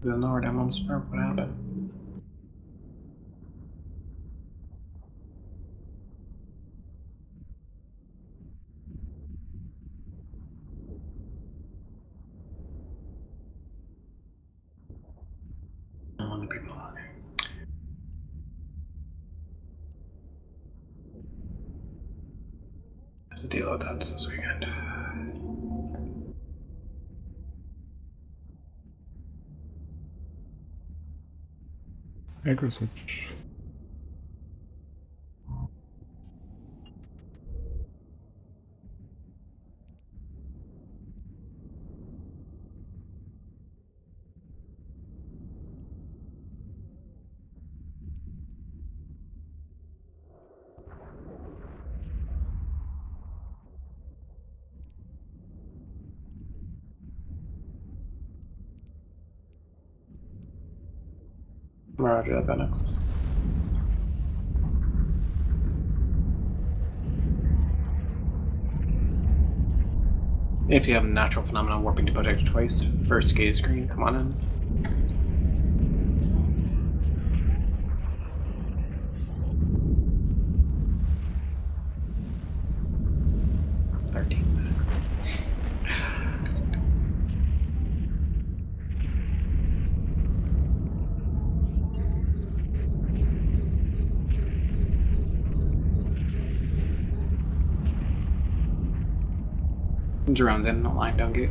I don't know where that mom's sperm. What happened? I want to people on there. I have to deal with that this weekend. Aggressive. Roger, that next. If you have natural phenomena warping to project twice, first gaze screen, come on in. Drones in, align down gate.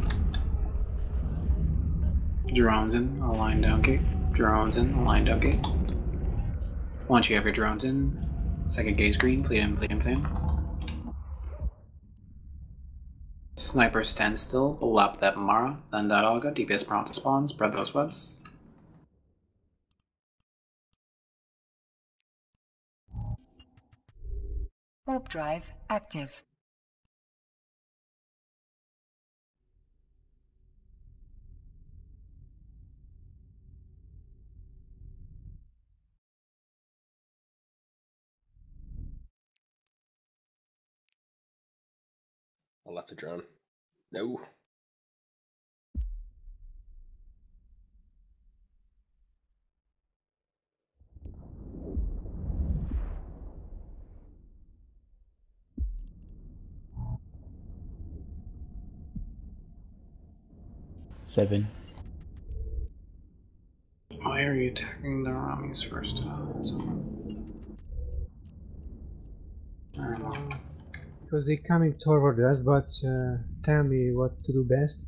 Drones in, align down gate. Drones in, align down gate. Once you have your drones in, second gaze green, fleet in, fleet in, fleet in. Sniper stand still, lap that Mara, then that Olga, DPS prompt to spawn, spread those webs. Warp drive active. I left the drone. No. Seven. Why are you attacking the Ramis first? Because they're coming toward us, but tell me what to do best.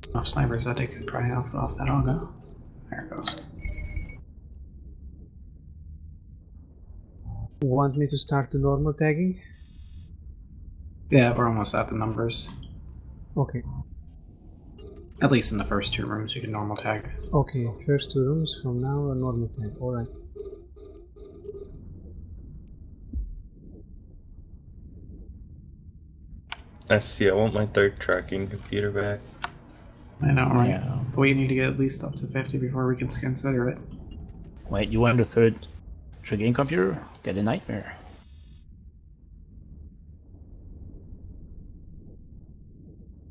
Enough snipers that they could pry off that Olga. There it goes. Want me to start the normal tagging? Yeah, we're almost at the numbers. Okay. At least in the first two rooms you can normal tag. Okay, first two rooms from now a normal tag. Alright. FC, I want my third tracking computer back. I know, right? Yeah. But we need to get at least up to 50 before we can consider it. Wait, you want the third tracking computer? Get a nightmare.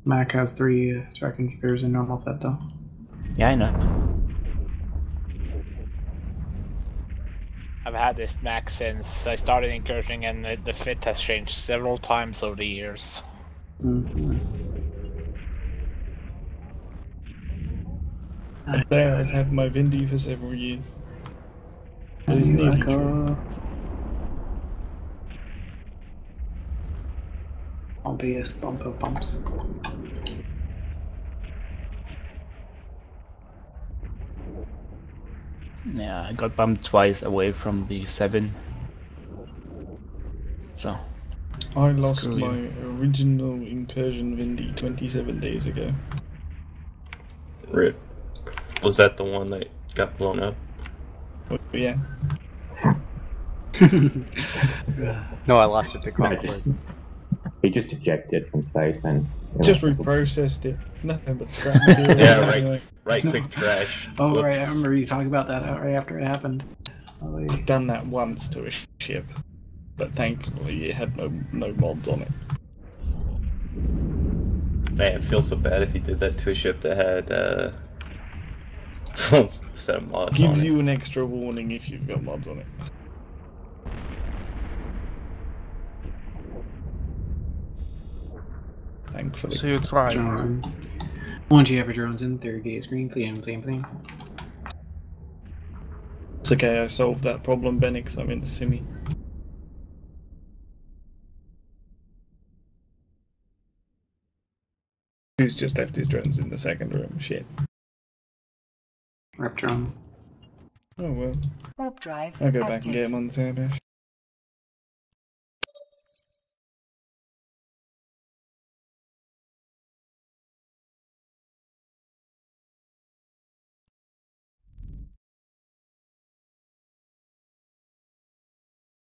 Mac has 3 tracking computers in normal fit though. Yeah, I know. I've had this Mac since I started Incursion, and the fit has changed several times over the years. I've had my Vindy for several years. But it's nearly true. Obvious bumper bumps. Yeah, I got bumped twice away from the 7. So. I lost my original Incursion Vindy 27 days ago. Rip. Was that the one that got blown up? Oh, yeah. No, I lost it to conflict. He just ejected from space and... Just reprocessed it. Nothing but scrap material. Yeah, right quick trash. Oh, Whoops. right, I remember you talking about that right after it happened. Oh, yeah. I've done that once to a ship, but thankfully it had no mods on it. Man, it feels so bad if you did that to a ship that had set of mods Gives on you it. an extra warning if you've got mods on it. Thankfully. So you try. Once you have your drones in, third gaze green, fleet in, fleet in, fleet in. It's okay, I solved that problem, Benix. I'm in the simi. Who's just left his drones in the second room? Shit. Rep drones. Oh well. Warp drive I'll go back active. and get him on the Turbash.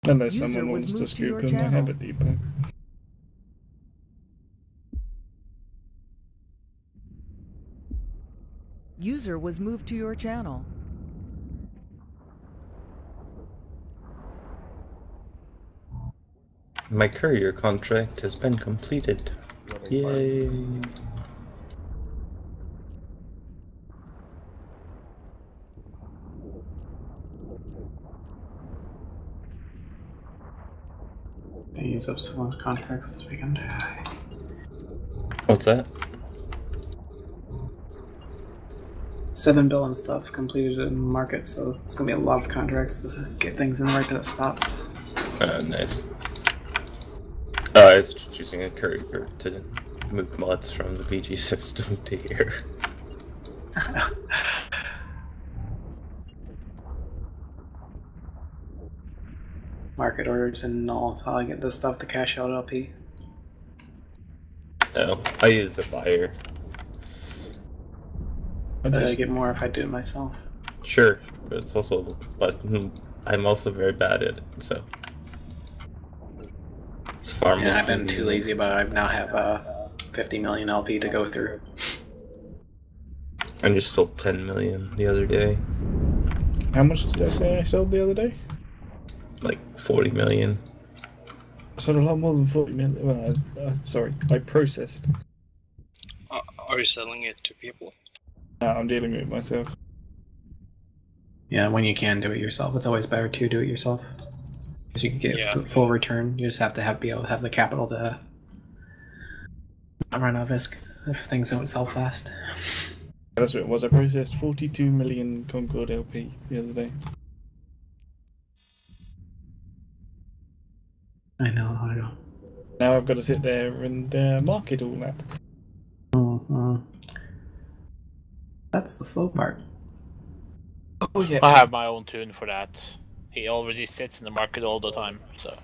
Unless User someone was wants to moved to your scoop him, I have a channel. depot. User was moved to your channel. My courier contract has been completed. Yay! I use up some of those contracts this weekend. What's that? 7 bill and stuff completed in market, so it's gonna be a lot of contracts to get things in right to the spots. Nice. I was choosing a courier to move mods from the PG system to here. Market orders and all, so I get the stuff to cash out LP. No, I use a buyer. I get more if I do it myself. Sure, but it's also less. I'm also very bad at it, so it's far more. Yeah, I've been too lazy, but I now have 50 million LP to go through. I just sold 10 million the other day. How much did I say I sold the other day? Like 40 million. I sold a lot more than 40 million. Well, sorry, I processed. Are you selling it to people? No, I'm dealing with it myself. Yeah, when you can do it yourself, it's always better to do it yourself. Because you can get the full return. You just have to be able to have the capital to not run out of risk if things don't sell fast. That's what it was. I processed 42 million Concord LP the other day. I know. Now I've got to sit there and market all that. That's the slow part. Oh yeah. I have my own tune for that. He already sits in the market all the time, so.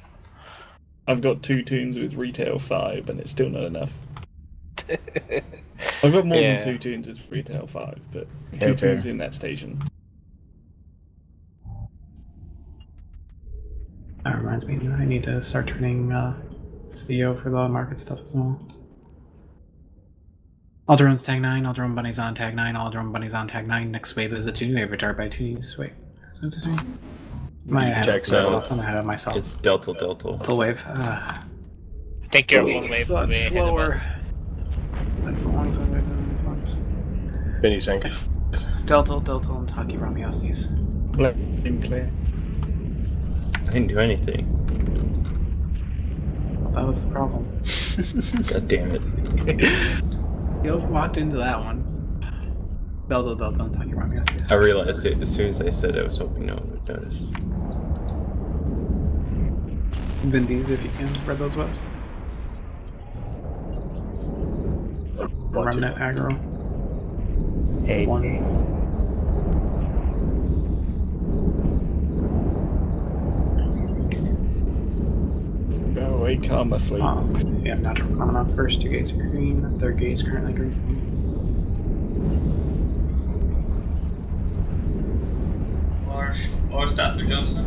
I've got 2 tunes with retail 5, and it's still not enough. I've got more than 2 tunes with retail 5, but 2 tunes in that station. That reminds me that I need to start turning CEO for the market stuff as well. All drones tag 9, all drone bunnies on tag 9, all drone bunnies on tag 9. Next wave is a tune wave retard by 2. Wait. Am I ahead of myself? I'm ahead of myself. It's Delta. Delta wave. I think you're one wave much slower. That's the long side. Benny sank. Delta, and Taki Ramiostis. Black and clear. I didn't do anything. That was the problem. God damn it. You walked into that one. Delta, and Taki Ramiostis. I realized it as soon as I said it. I was hoping no one would notice. Vindies, if you can, spread those webs. Remnant aggro. 1. Go away, Karma Fleet. Yeah, natural phenomenon. First 2 gates are green, the 3rd gate is currently green. Or Statler Johnson.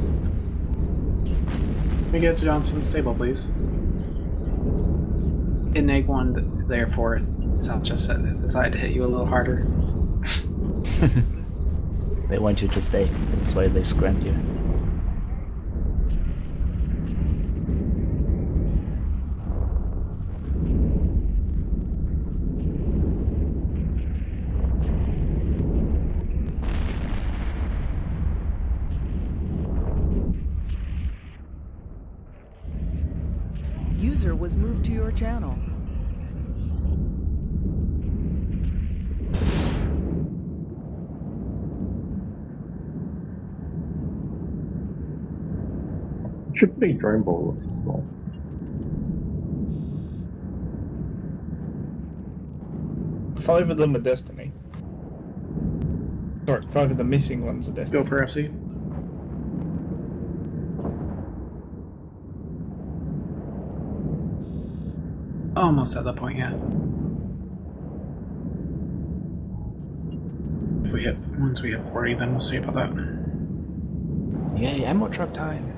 Can we get to Johnson's stable, please? In egg 1, therefore, it's not just decided to hit you a little harder. They want you to stay. That's why they scrammed you. User was moved to your channel. Should be drone ball looks small. Five of them are Destiny. Sorry, 5 of the missing ones are Destiny. Go for FC. Almost at that point, yeah. If we hit, once we hit 40, then we'll see about that. Yay, ammo truck time.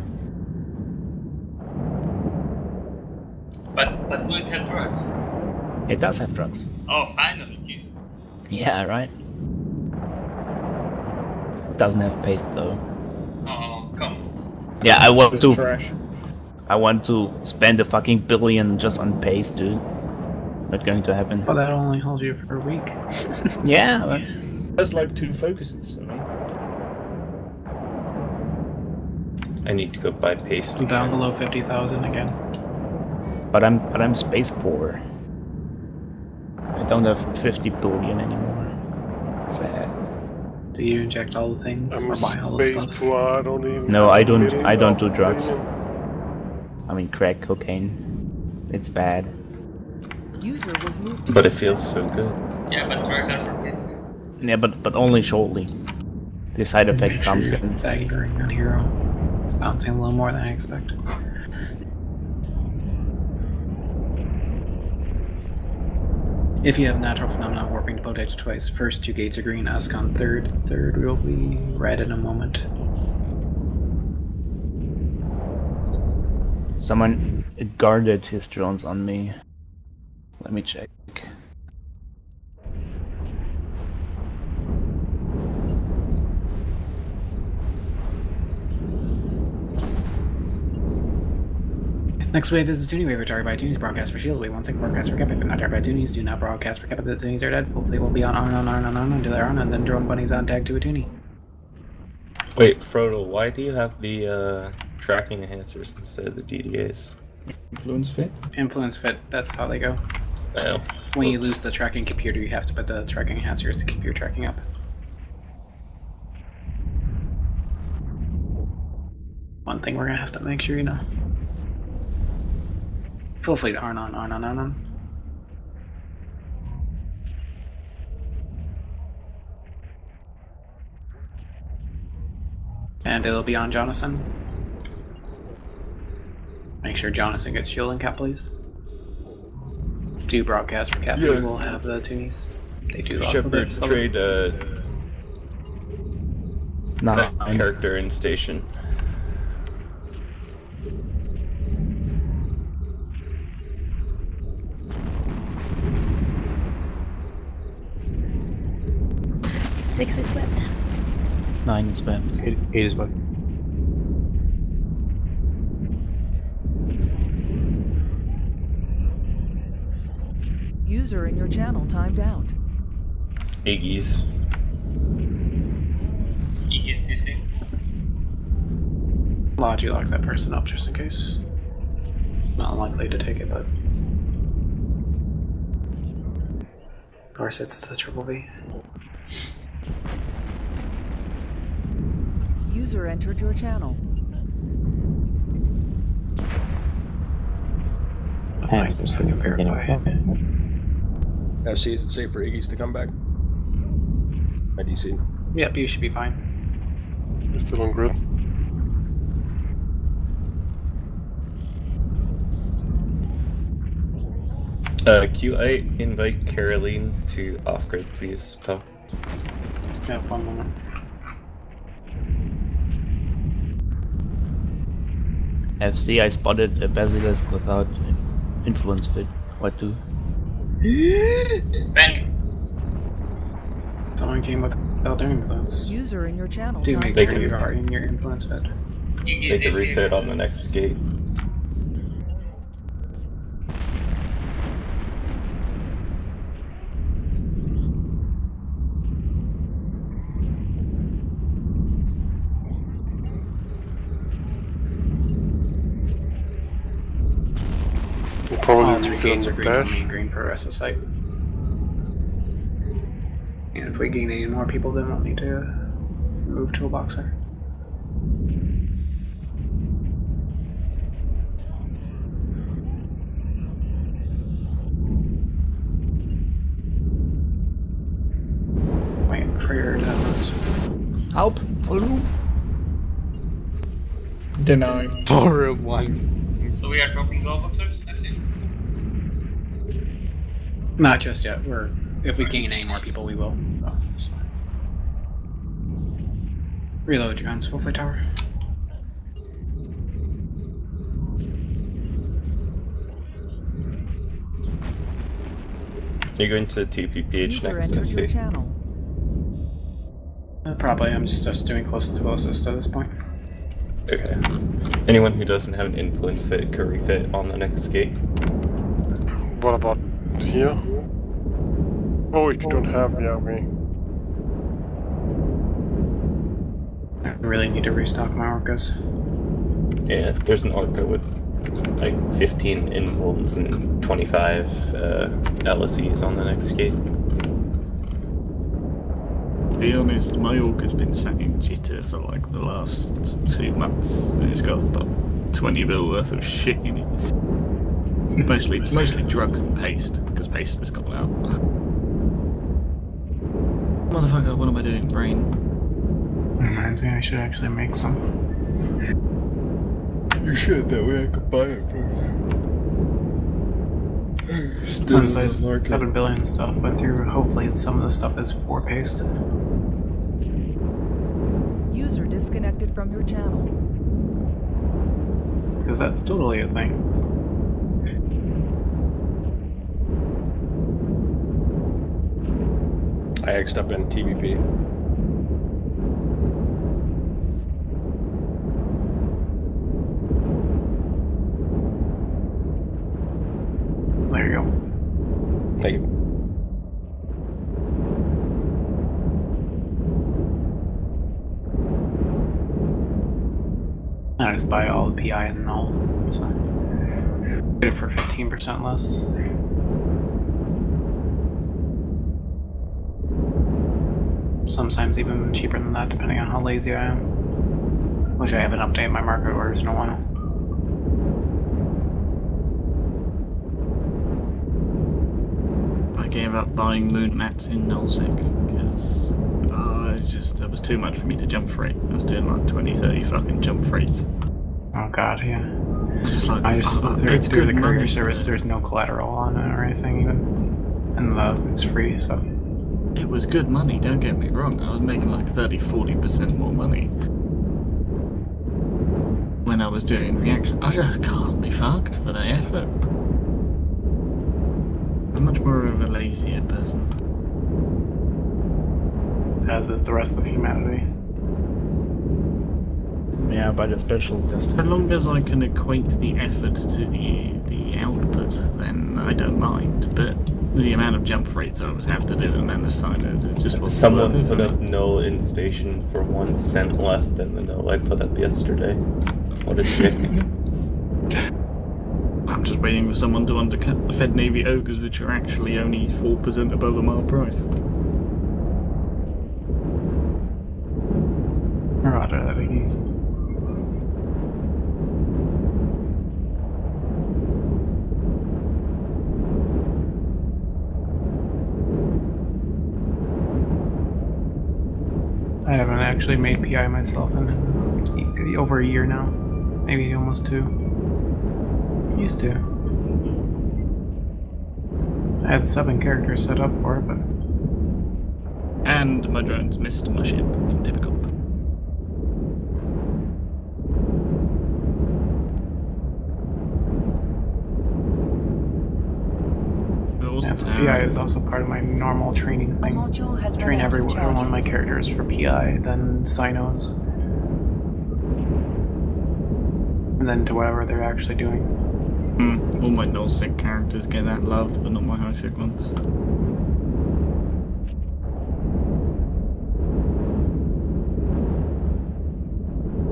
But will it have drugs? It does have trucks. Oh, finally, Jesus. Yeah, right. It doesn't have paste though. Oh, come on. Yeah, I want to. Trash. I want to spend a fucking billion just on paste, dude. Not going to happen. But that'll only hold you for a week. Yeah. But... That's like 2 focuses for me. I need to go buy paste. I'm down below 50,000 again. But I'm space poor. I don't have 50 billion anymore. Sad. Do you inject all the things I'm or buy all the stuff? poor, I don't even No, I don't. million I don't do of drugs. million. I mean, crack, cocaine. It's bad. User was moved to But it feels so good. Yeah, but drugs are for kids. Yeah, but only shortly. The side effect comes in. Staggering on hero. It's bouncing a little more than I expected. If you have natural phenomena warping to potato twice, first 2 gates are green, Ascon third. Third will be red in a moment. Someone guarded his drones on me. Let me check. Next wave is the Toonie wave. Target by Toonies, broadcast for Shield. Wave 1 second, broadcast for Kepip. If not target by Toonies, do not broadcast for Kepip. The Toonies are dead. Hopefully we'll be on until they're on, and then drone bunnies on tag to a Toonie. Wait, Frodo, why do you have the tracking enhancers instead of the DDAs? Influence fit? Influence fit, that's how they go. Oh. When you lose the tracking computer, you have to put the tracking enhancers to keep your tracking up. One thing we're gonna have to make sure you know. Full fleet, on. And it'll be on Jonathan. Make sure Jonathan gets shielding cap, please. Do broadcast for cap, Yeah. we'll have the Toonies. They do Shepard, trade that character in station. Six is webbed. 9 is webbed. 8 is webbed. User in your channel timed out. Iggy's. Iggy's DC. Lodge, you lock that person up just in case. Not likely to take it, but... Of course it's the triple V. User entered your channel. FC, is it safe for Iggy's to come back? My DC. Yep, you should be fine. You're still on grid. QI, invite Caroline to off-grid, please, Poe. Yeah, 1 moment. FC, I spotted a basilisk without influence fit. What do? Ben! Someone came without their influence. User in your channel. Do make sure you are in your influence fit. They can refit on the next gate. Probably all 3 gates are green, only green for the rest of the site. And if we gain any more people, then we'll need to move to a boxer. Waiting for your demos. Help! Full room! Deny. 4-1. So we are dropping goal boxers? Not just yet. If we gain any more people, we will. Oh, reload your guns, full flight tower. You're going to TPPH User next, entered your FC. channel. Probably. I'm just doing closest at this point. Okay. Anyone who doesn't have an influence fit could refit on the next gate. What about here? Oh, if you don't have, yeah, okay. I really need to restock my orcas. Yeah, there's an Orca with like 15 invulns and 25 LSEs on the next gate. To be honest, my Orca's been sacking jitter for like the last 2 months, and it's got like 20 mil worth of shit in it. Mostly drugs and paste, because paste has gone out. Motherfucker, what am I doing, brain? Reminds me, I should actually make some. You should, that way I could buy it from you. Since I 7 billion stuff went through, hopefully some of the stuff is for paste. User disconnected from your channel. Because that's totally a thing. I X'd up in TVP. There you go. Thank you. I just buy all the PI and all. So get it for 15% less. Sometimes even cheaper than that, depending on how lazy I am. Which I haven't updated my market orders in a while. I gave up buying moon mats in Nullsec because it was too much for me to jump freight. I was doing like 20-30 fucking jump freights. Oh god, yeah. It's just like, I just it's through good the courier money, service, but there's no collateral on it or anything even. And it's free, so. it was good money, don't get me wrong. I was making like 30-40% more money when I was doing reaction. I just can't be fucked for the effort. I'm much more of a lazier person. As is the rest of humanity. Yeah, but especially just... As long as I can equate the effort to the output, then I don't mind. But the amount of jump freights I always have to do, the amount of signers, it just wasn't Someone worth it put for up me. null in station for 1 cent less than the null I put up yesterday. What a dick. I'm just waiting for someone to undercut the Fed Navy ogres, which are actually only 4% above a mile price. Roger that, easy. I haven't actually made PI myself in over a year now. Maybe almost 2. Used to. I had 7 characters set up for it, but... And my drones missed my ship. Typical. Yeah, so PI is also part of my normal training thing. Train every one of my characters for PI, then Sinos. And then to whatever they're actually doing. All my null-sec characters get that love, but not my high-sec ones.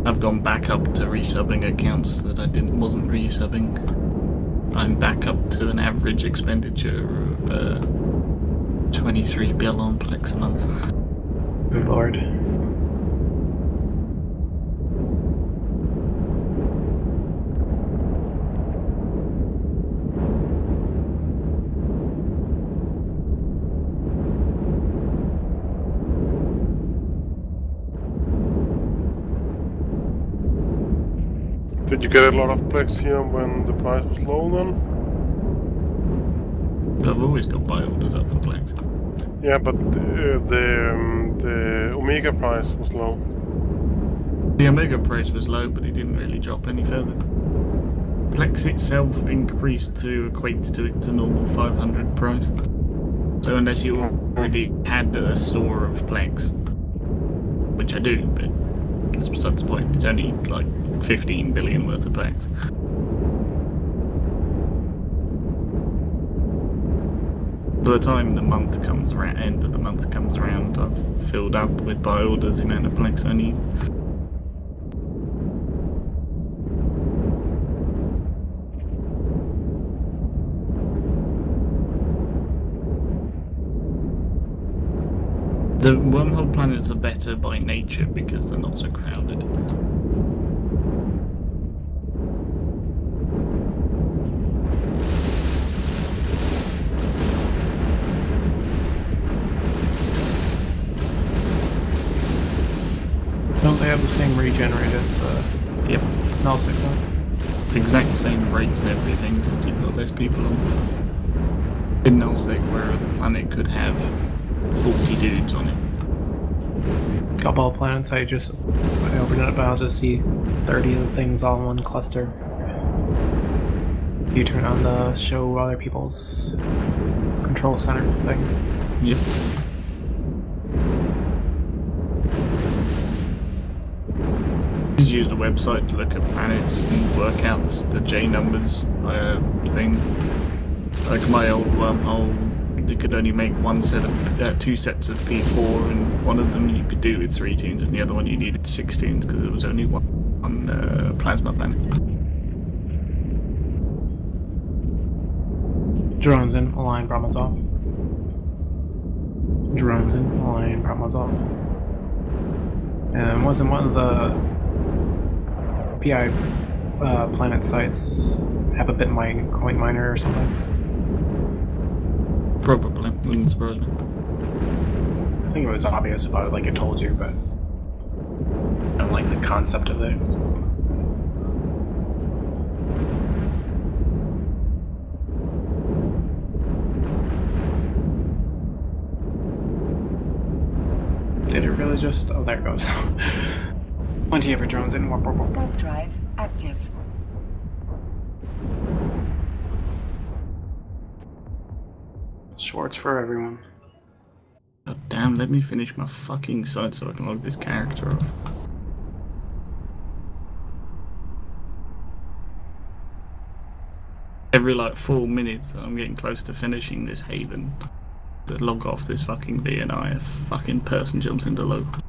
I've gone back up to resubbing accounts that I wasn't resubbing. I'm back up to an average expenditure of 23 bill on Plex a month. Good lord. Did you get a lot of Plex here when the price was low then? I've always got buy orders up for Plex. Yeah, but the Omega price was low. The Omega price was low, but it didn't really drop any further. Plex itself increased to equate to it to normal 500 price. So unless you already had a store of Plex, which I do, but that's besides the point. It's only like 15 billion worth of Plex. By the time the month comes around, end of the month comes around, I've filled up with buy orders the amount of Plex I need. The wormhole planets are better by nature because they're not so crowded. have the same regen rate as Yep. Nullsec, though. Exact same rates and everything, just you've got less people on. In Nullsec, where the planet could have 40 dudes on it. Couple of planets, I opened it up, but I'll just see 30 of the things all in one cluster. You turn on the show other people's control center thing. Yep. Just use the website to look at planets and work out the J numbers thing. Like my old wormhole, they could only make two sets of P4, and one of them you could do with 3 tunes, and the other one you needed 6 tunes because there was only one plasma planet. Drones in, align, problems off. Drones in, align, problems off. And wasn't one of the PI planet sites have a Bitcoin miner or something? Probably, wouldn't surprise me. I think it was obvious about it, like I told you, but I don't like the concept of it. Did it really just? Oh, there it goes. Plenty of your drones in. Warp. Warp drive active. Shorts for everyone. God damn, let me finish my fucking site so I can log this character off. Every like 4 minutes I'm getting close to finishing this haven. To log off this fucking VNI, a fucking person jumps into log.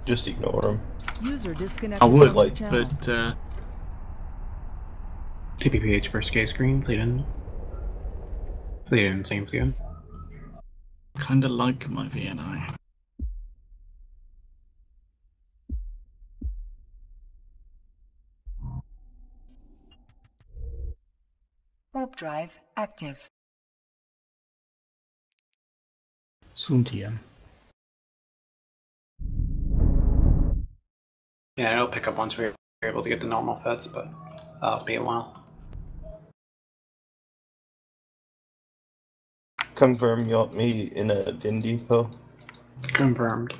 Just ignore him. User disconnected. I would, from your but channel. TPPH first K screen, fleet in, same fleet in. Kinda like my VNI. Warp drive active. Soon TM. Yeah, it'll pick up once we're able to get the normal feds, but it'll be a while. Confirm you want me in a Vin Depot? Confirmed.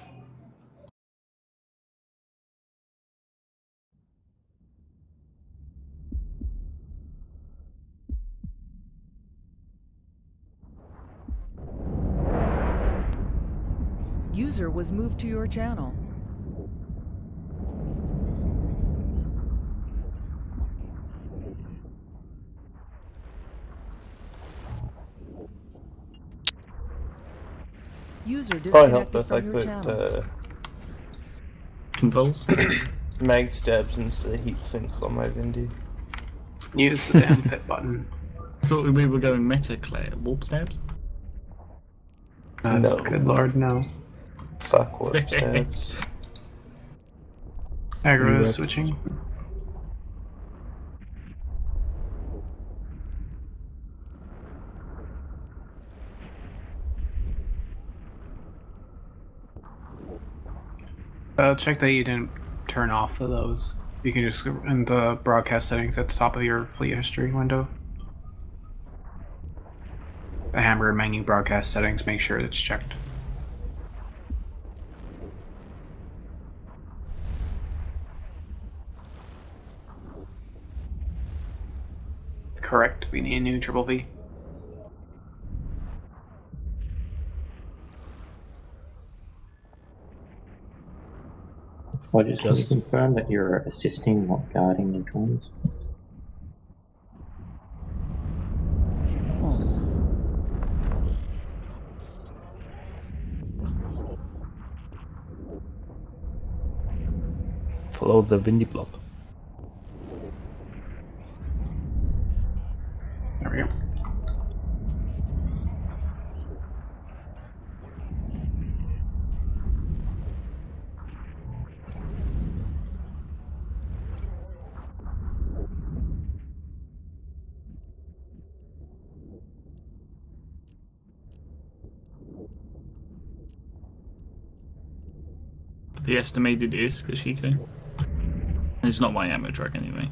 User was moved to your channel. User Probably help disconnected if I from your put channel. Controls? mag stabs instead of heat sinks on my Vindy. Use the damn fit button. Thought we were going meta warp stabs? No. Good lord, no. Fuck warp stabs. Aggro is switching. Check that you didn't turn off of those. You can just in the broadcast settings at the top of your fleet history window. The hamburger menu broadcast settings, make sure it's checked. Correct, we need a new triple V. I just want to confirm that you're assisting, not guarding the drones. Follow the windy blob. There we go. the estimated is, Kashiko. It's not my ammo truck anyway.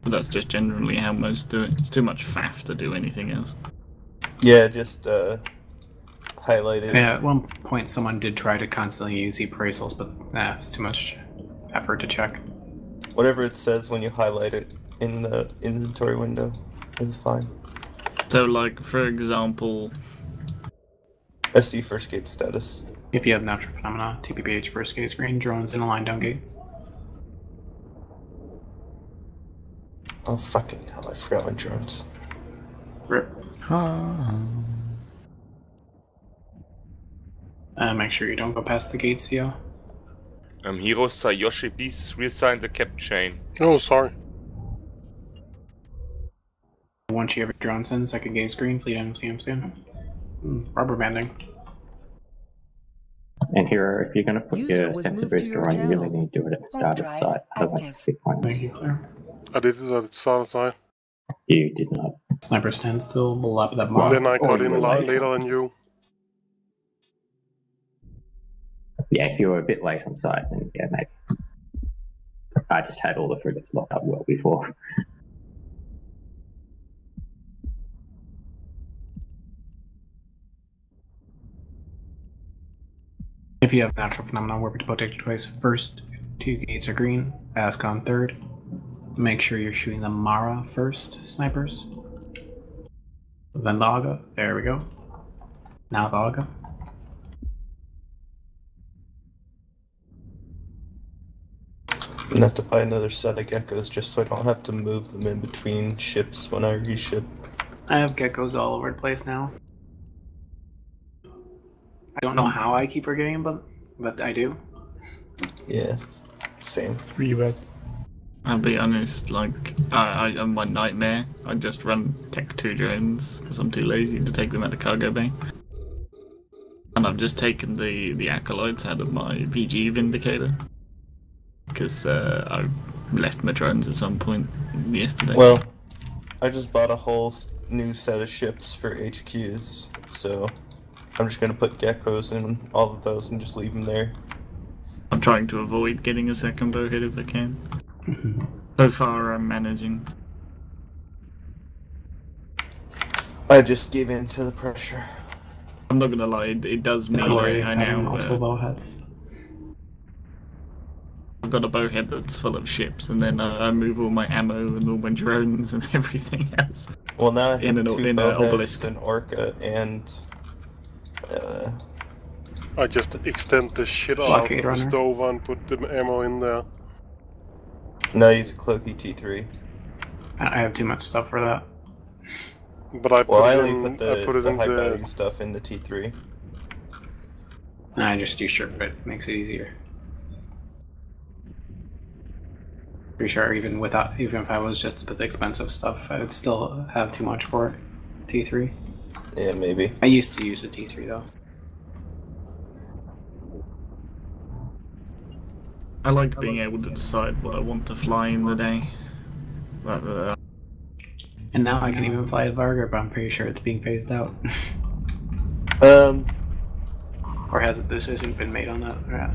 But that's just generally how most do it. It's too much faff to do anything else. Yeah, just highlight it. Yeah, at one point someone did try to constantly use appraisals, but it's too much effort to check. Whatever it says when you highlight it in the inventory window is fine. So, like, for example... SC first gate status. If you have natural phenomena, TPPH first gate screen, drones in a line down gate. Oh, fucking hell, I forgot my drones. Rip. Make sure you don't go past the gates, yo. Heroes Sayoshi, please reassign the cap chain. Oh, sorry. Once you have your drones in, second gate screen, fleet NMC stand. Rubber banding. And here, if you're going to put your sensor booster on, you really need to do it at the start of the site, otherwise it's a bit pointless. I did it at the start of the site. You did not. Sniper stand still, we'll up that mark. Then I got in later than you. Yeah, if you were a bit late on site, then yeah, maybe. I just had all the frigates locked up well before. If you have natural phenomena, work to protect your twice. First two gates are green, Ascon third. Make sure you're shooting the Mara first, snipers. Then the Aga. There we go. Now the Aga. I'm gonna have to buy another set of geckos just so I don't have to move them in between ships when I reship. I have geckos all over the place now. I don't know how I keep forgetting them, but I do. Yeah, same. I'll be honest, like, I'm my nightmare. I just run Tech 2 drones because I'm too lazy to take them out the cargo bay. And I've just taken the acolytes out of my VG Vindicator. Because I left my drones at some point yesterday. Well, I just bought a whole new set of ships for HQs, so I'm just going to put geckos in all of those and just leave them there. I'm trying to avoid getting a second bowhead if I can. So far I'm managing. I just gave in to the pressure. I'm not gonna lie, it does mean I now multiple bowheads. I've got a bowhead that's full of ships, and then I move all my ammo and all my drones and everything else. Well, now I have in an obelisk, an orca, and I just extend the shit out of the stove and put the ammo in there. No, I use a Cloaky T3. I have too much stuff for that. But I put the high value stuff in the T3. I just do sure fit, makes it easier. Pretty sure even if I was just to put the expensive stuff, I would still have too much for it. T3. Yeah, maybe. I used to use the T3 though. I like being able to decide what I want to fly in the day. And now I can even fly a Varger, but I'm pretty sure it's being phased out. Or has a decision been made on that? Yeah.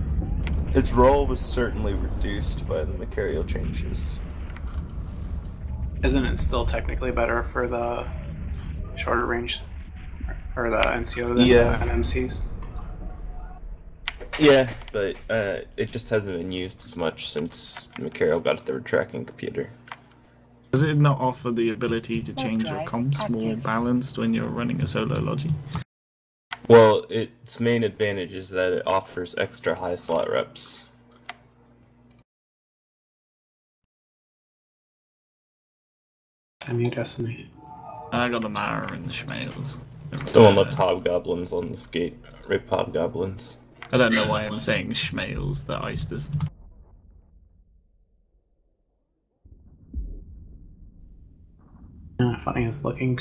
Its role was certainly reduced by the material changes. Isn't it still technically better for the shorter range, or the NCO than the NMCs? Yeah, but it just hasn't been used as much since Material got their tracking computer. Does it not offer the ability to change your comps more balanced when you're running a solo logi? Well, its main advantage is that it offers extra high slot reps. Destiny. I got the Mara and the Schmales. The one left hobgoblins on this gate. Rip hobgoblins. I don't know why I'm saying Schmales, the Eisters. Funny as looking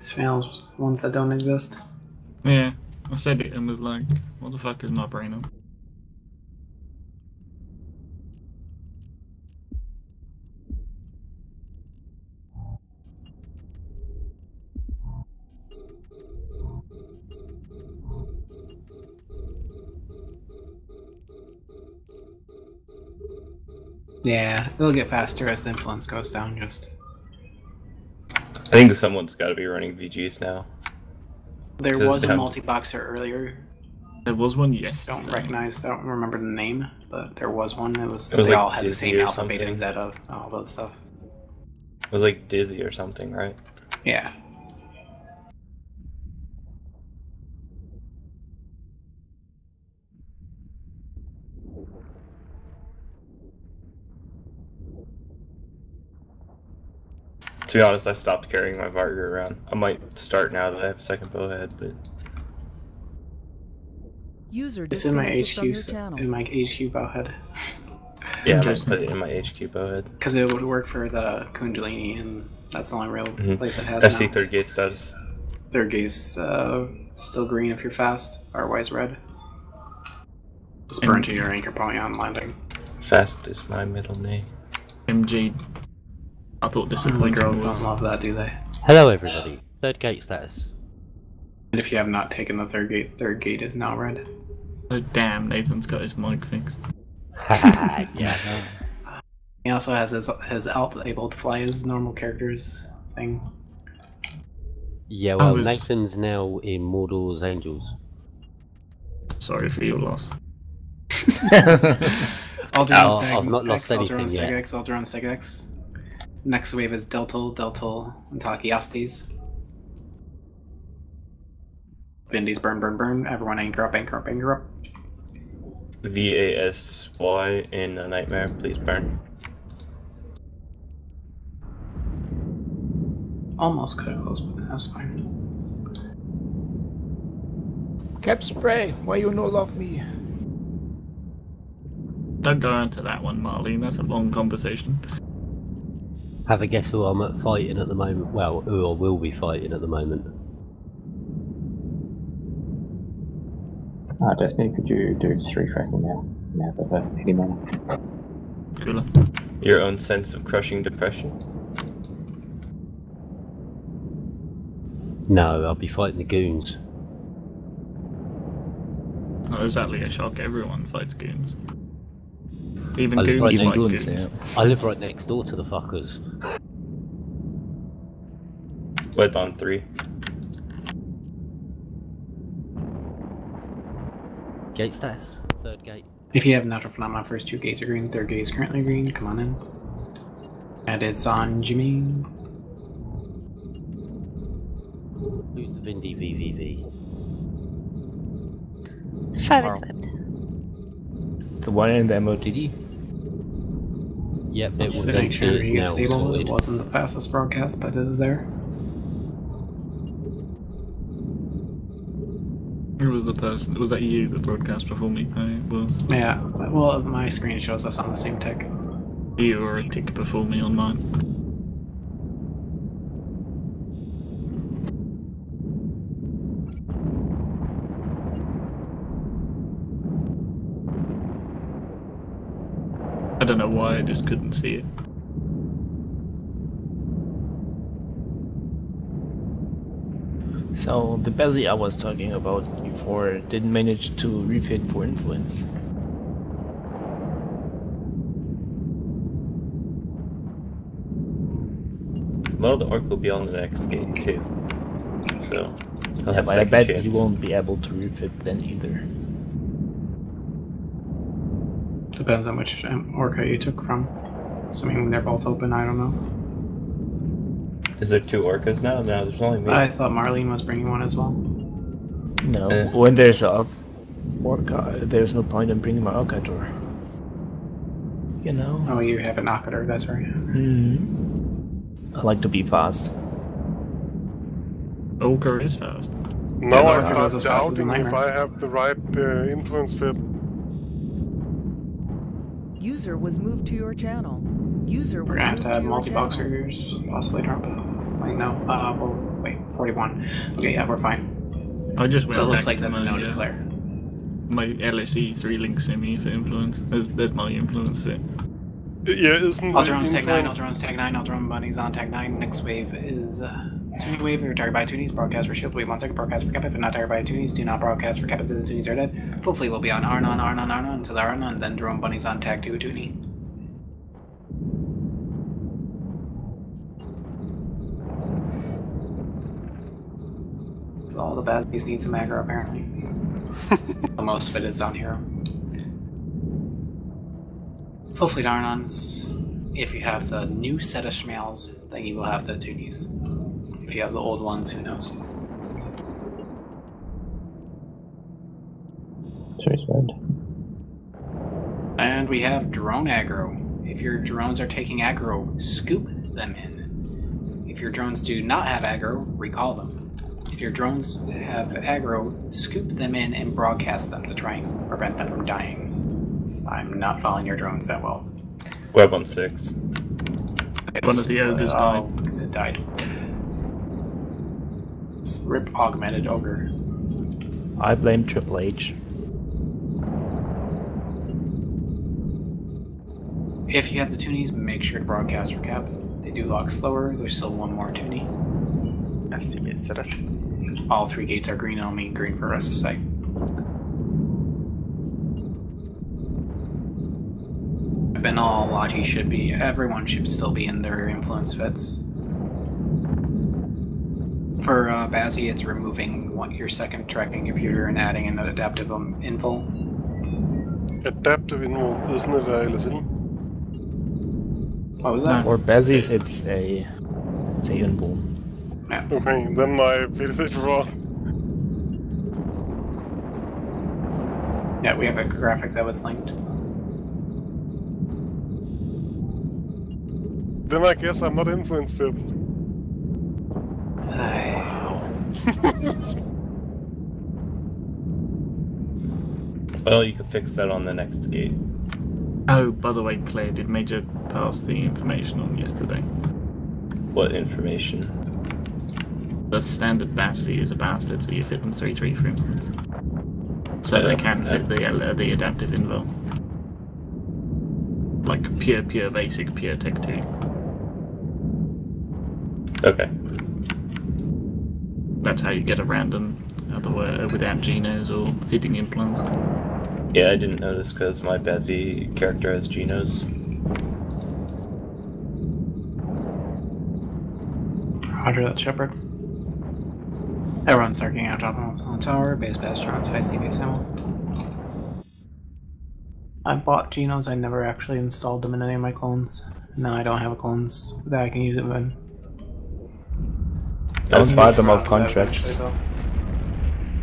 smells ones that don't exist. Yeah, I said it and was like, what the fuck is my brain on? Yeah, it'll get faster as the influence goes down, just... I think someone's got to be running VGs now. There was a multi-boxer earlier. There was one yesterday. I don't remember the name, but there was one. It was they like all had the same alpha, beta, and zeta, all those stuff. It was like Dizzy or something, right? Yeah. To be honest, I stopped carrying my Varger around. I might start now that I have a second bowhead, but... User it's in my HQ, bowhead. Yeah, I might put it in my HQ bowhead. Because it would work for the Kundalini, and that's the only real place it has FC now. third gate status. Third gate's still green if you're fast, otherwise red. Just burn to your anchor point on landing. Fast is my middle name. MG. I thought disappointing girls don't love that, do they? Hello everybody. Third gate status. And if you have not taken the third gate is now red. Oh damn, Nathan's got his mic fixed. Yeah. He also has his alt able to fly his normal characters thing. Yeah, well, Nathan's now in Mordor's Angels. Sorry for your loss. I've not lost anything yet. Alderon Segex. Next wave is Deltal, and Takiastes. Vindy's burn. Everyone anchor up. VASY in a nightmare, please burn. Almost could have closed, but that's fine. Cap spray, why you no love me? Don't go into that one, Marlene. That's a long conversation. Have a guess who I'm fighting at the moment. Well, who I will be fighting at the moment. Destiny, could you do 3 tracking now? Now that the heavy mana. Cooler. Your own sense of crushing depression? No, I'll be fighting the goons. Oh, exactly a shock. Everyone fights goons. Even I live goons right fight goons. Yeah. I live right next door to the fuckers. Wet on 3. Gate status. Third gate. If you have natural phenomena, first 2 gates are green, third gate is currently green, come on in. And it's on Jimmy. Who's the Vindy VVV? 5 is swept. The one in the MOTD? Yep, it was to make sure you get stable. It wasn't the fastest broadcast, but it is there. Who was the person? Was that you that broadcast before me? I was. Yeah, well, my screen shows us on the same tick. You were a tick before me on mine. I don't know why, I just couldn't see it. So the Bezzy I was talking about before didn't manage to refit for influence. Well, the Orc will be on the next game too. So, he'll have but I bet chance. he won't be able to refit then either. Depends on which Orca you took from. Assuming they're both open, I don't know. Is there 2 Orcas now? No, there's only me. I thought Marlene was bringing one as well. No, when there's a Orca, there's no point in bringing my Orcator. You know? Oh, you have an Akator, that's right. I like to be fast. Orca is fast. Now Yeah, I'm Orca is not as fast as a doubting if nightmare. I have the right influence fit. User was moved to your channel. User We're was gonna have moved to to add your multi-boxers, possibly drop. Wait, no. Well, wait, 41. Okay, yeah, we're fine. I just went So it looks back like to that's a my, no declare. my LSE 3 links in me for influence. There's my influence fit. Yeah, isn't Alderon's tag 9, Alderon's tag 9, Alderon Bunny's on tag 9. Next wave is tuning wave. If you're targeted by toonies, broadcast for shield. Wait 1 second, broadcast for Kappa. If you're not targeted by toonies, do not broadcast for Kappa until the toonies are dead. Full fleet will be on Arnon until Arnon, then Drone Bunny's on tag 2 toonie. all the baddies need some aggro, apparently. The most of it is on hero. Full fleet Arnons. If you have the new set of Schmales, then you will have the Toonies. If you have the old ones, who knows? Choice red. And we have drone aggro. If your drones are taking aggro, scoop them in. If your drones do not have aggro, recall them. If your drones have aggro, scoop them in and broadcast them to try and prevent them from dying. I'm not following your drones that well. Web on 6. One of the ogres died. It died. Rip augmented ogre. I blame Triple H. If you have the Toonies, make sure to broadcast for cap. They do lock slower, there's still one more Toonie. FC gates teraz. All 3 gates are green, only green for the rest of the site. And all Lati should be, everyone should still be in their influence fits. For Bazzy, it's removing your second tracking computer and adding an adaptive info. Adaptive info, isn't it LSL? What was that? For Bazzies, it's a info. Yeah. Okay, then I feel it wrong. Yeah, we have a graphic that was linked. Then I guess I'm not influence fit. Well, you can fix that on the next gate. Oh, by the way, Claire, did Major pass the information on yesterday? What information? The standard Bassi is a bastard, so you fit them 3-3 for influence. So they can fit the adaptive info. Like pure basic, pure tech 2. Okay. That's how you get around them, without Genos or fitting implants. Yeah, I didn't notice because my Bazzy character has Genos. Roger that, Shepard. Everyone's circling out top on the tower, base bastions, high speed base ammo. I bought Genos, I never actually installed them in any of my clones. Now I don't have a clones that I can use it with. Don't buy them off contracts.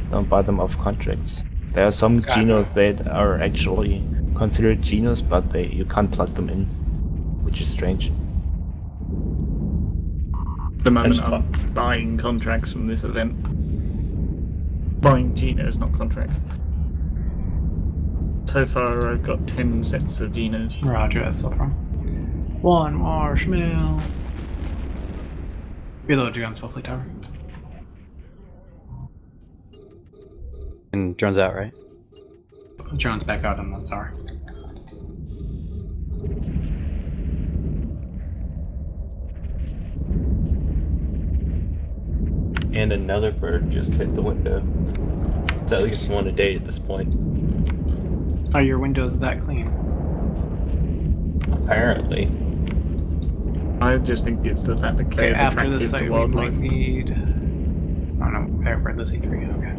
Don't buy them off contracts. There are some Genos that are actually considered Genos, but you can't plug them in, which is strange. At the moment I'm buying contracts from this event. Buying Genos, not contracts. So far I've got 10 sets of Genos. Roger that, so far. One marshmallow. Reload your guns, full fleet tower. And drone's out, right? Drone's back out in 1 tower. And another bird just hit the window. It's at least one a day at this point. Are your windows that clean? Apparently. I just think it's the fact that Claire's after attractive this site, to we wildlife. might need... Oh no, we're the C3, okay.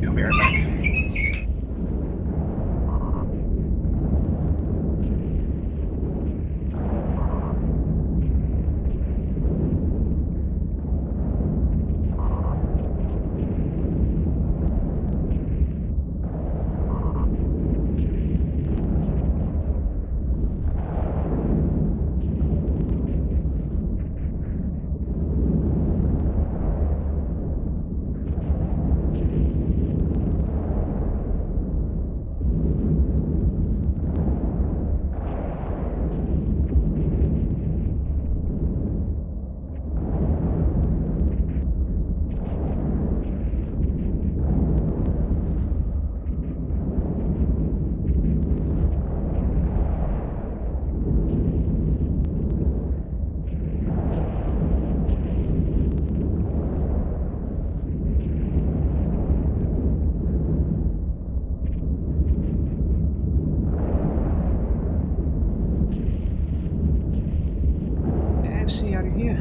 I'll be right back. FC, are you here?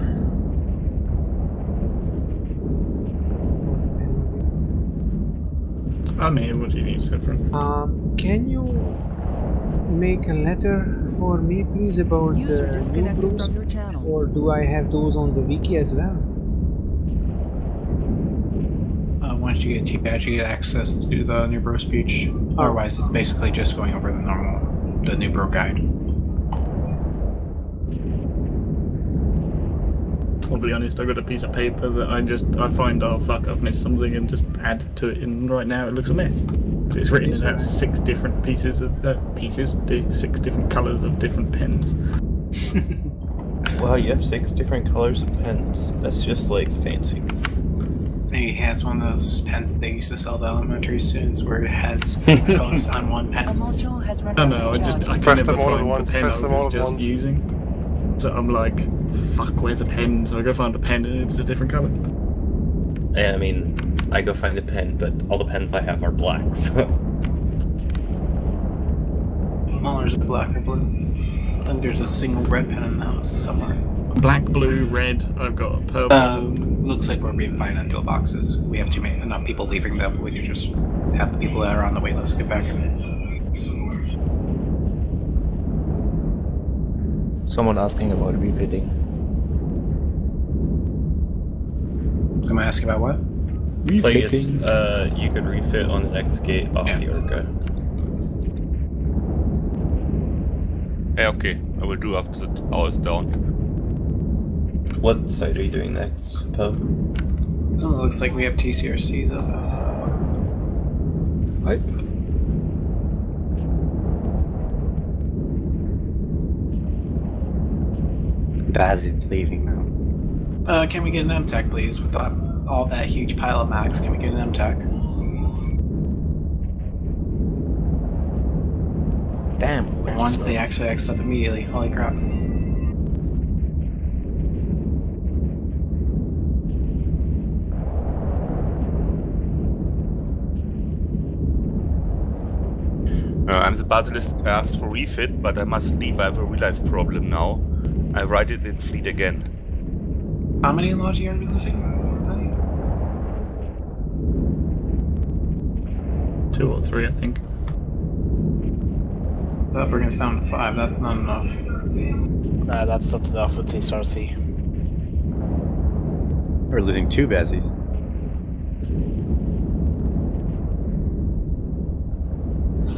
I'm here, what do you need, Severin? Can you make a letter for me, please, about User the disconnected new brews? from your channel. Or do I have those on the wiki as well? Once you get T-Badge, you get access to the New Bro speech. Otherwise, it's basically just going over the New Bro guide. I'll be honest, I got a piece of paper that I find, oh fuck, I've missed something and just add to it, and right now it looks a mess. So it's written in 6 different pieces, 6 different colours of different pens. Wow, you have 6 different colors of pens. That's just like fancy. Maybe he has one of those pens they used to sell to elementary students where it has 6 colors on one pen. A module has run No, I can never find the pen I was just using. So I'm like, fuck, where's a pen? So I go find a pen and it's a different colour. Yeah, I mean, I go find a pen, but all the pens I have are black, so... Well, there's a black or blue. I think there's a single red pen in the house somewhere. Black, blue, red, I've got a purple. Looks like we're being fine on deal boxes. We have enough people leaving that we can just have the people that are on the wait list get back in. Someone asking about refitting. Someone asking about what? Refitting. You could refit on the next gate off the Orca. Yeah, okay. I will do after the hour is down. What site are you doing next, Poe? Oh, it looks like we have TCRC though. Right. Baz is leaving now. Can we get an MTech, please? With all that huge pile of max, can we get an MTech? Damn. Once they actually accept immediately. Holy crap. I'm the Basilisk asked for refit, but I must leave. I have a real-life problem now. I write it in fleet again. How many logi are we losing? 2 or 3, I think. That brings us down to 5. That's not enough. Nah, that's not enough with TCRC. We're losing 2 Bazzies.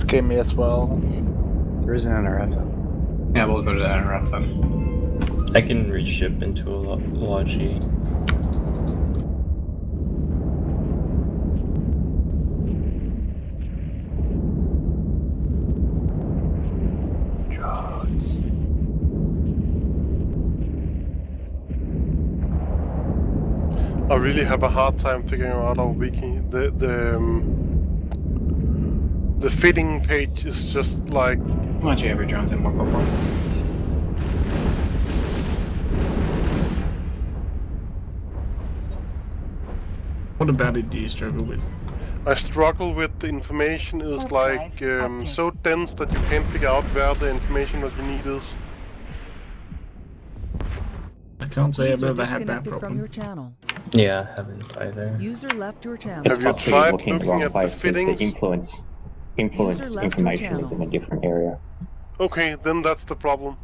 Scare me as well. There is an NRF. Yeah, we'll go to the NRF then. I can reship into a logi. Drugs. I really have a hard time figuring out our wiki. The fitting page is just like... Why don't you have your drones in more Pokemon? What about it do you struggle with? I struggle with the information is like so dense that you can't figure out where the information that you need is. I can't say I've User ever had that disconnected from problem. your channel. Yeah, I haven't either. User left your channel. Have you Possibly tried looking at the looking wrong at the place because fittings? the influence User left your information is channel. in a different area. Okay, then that's the problem.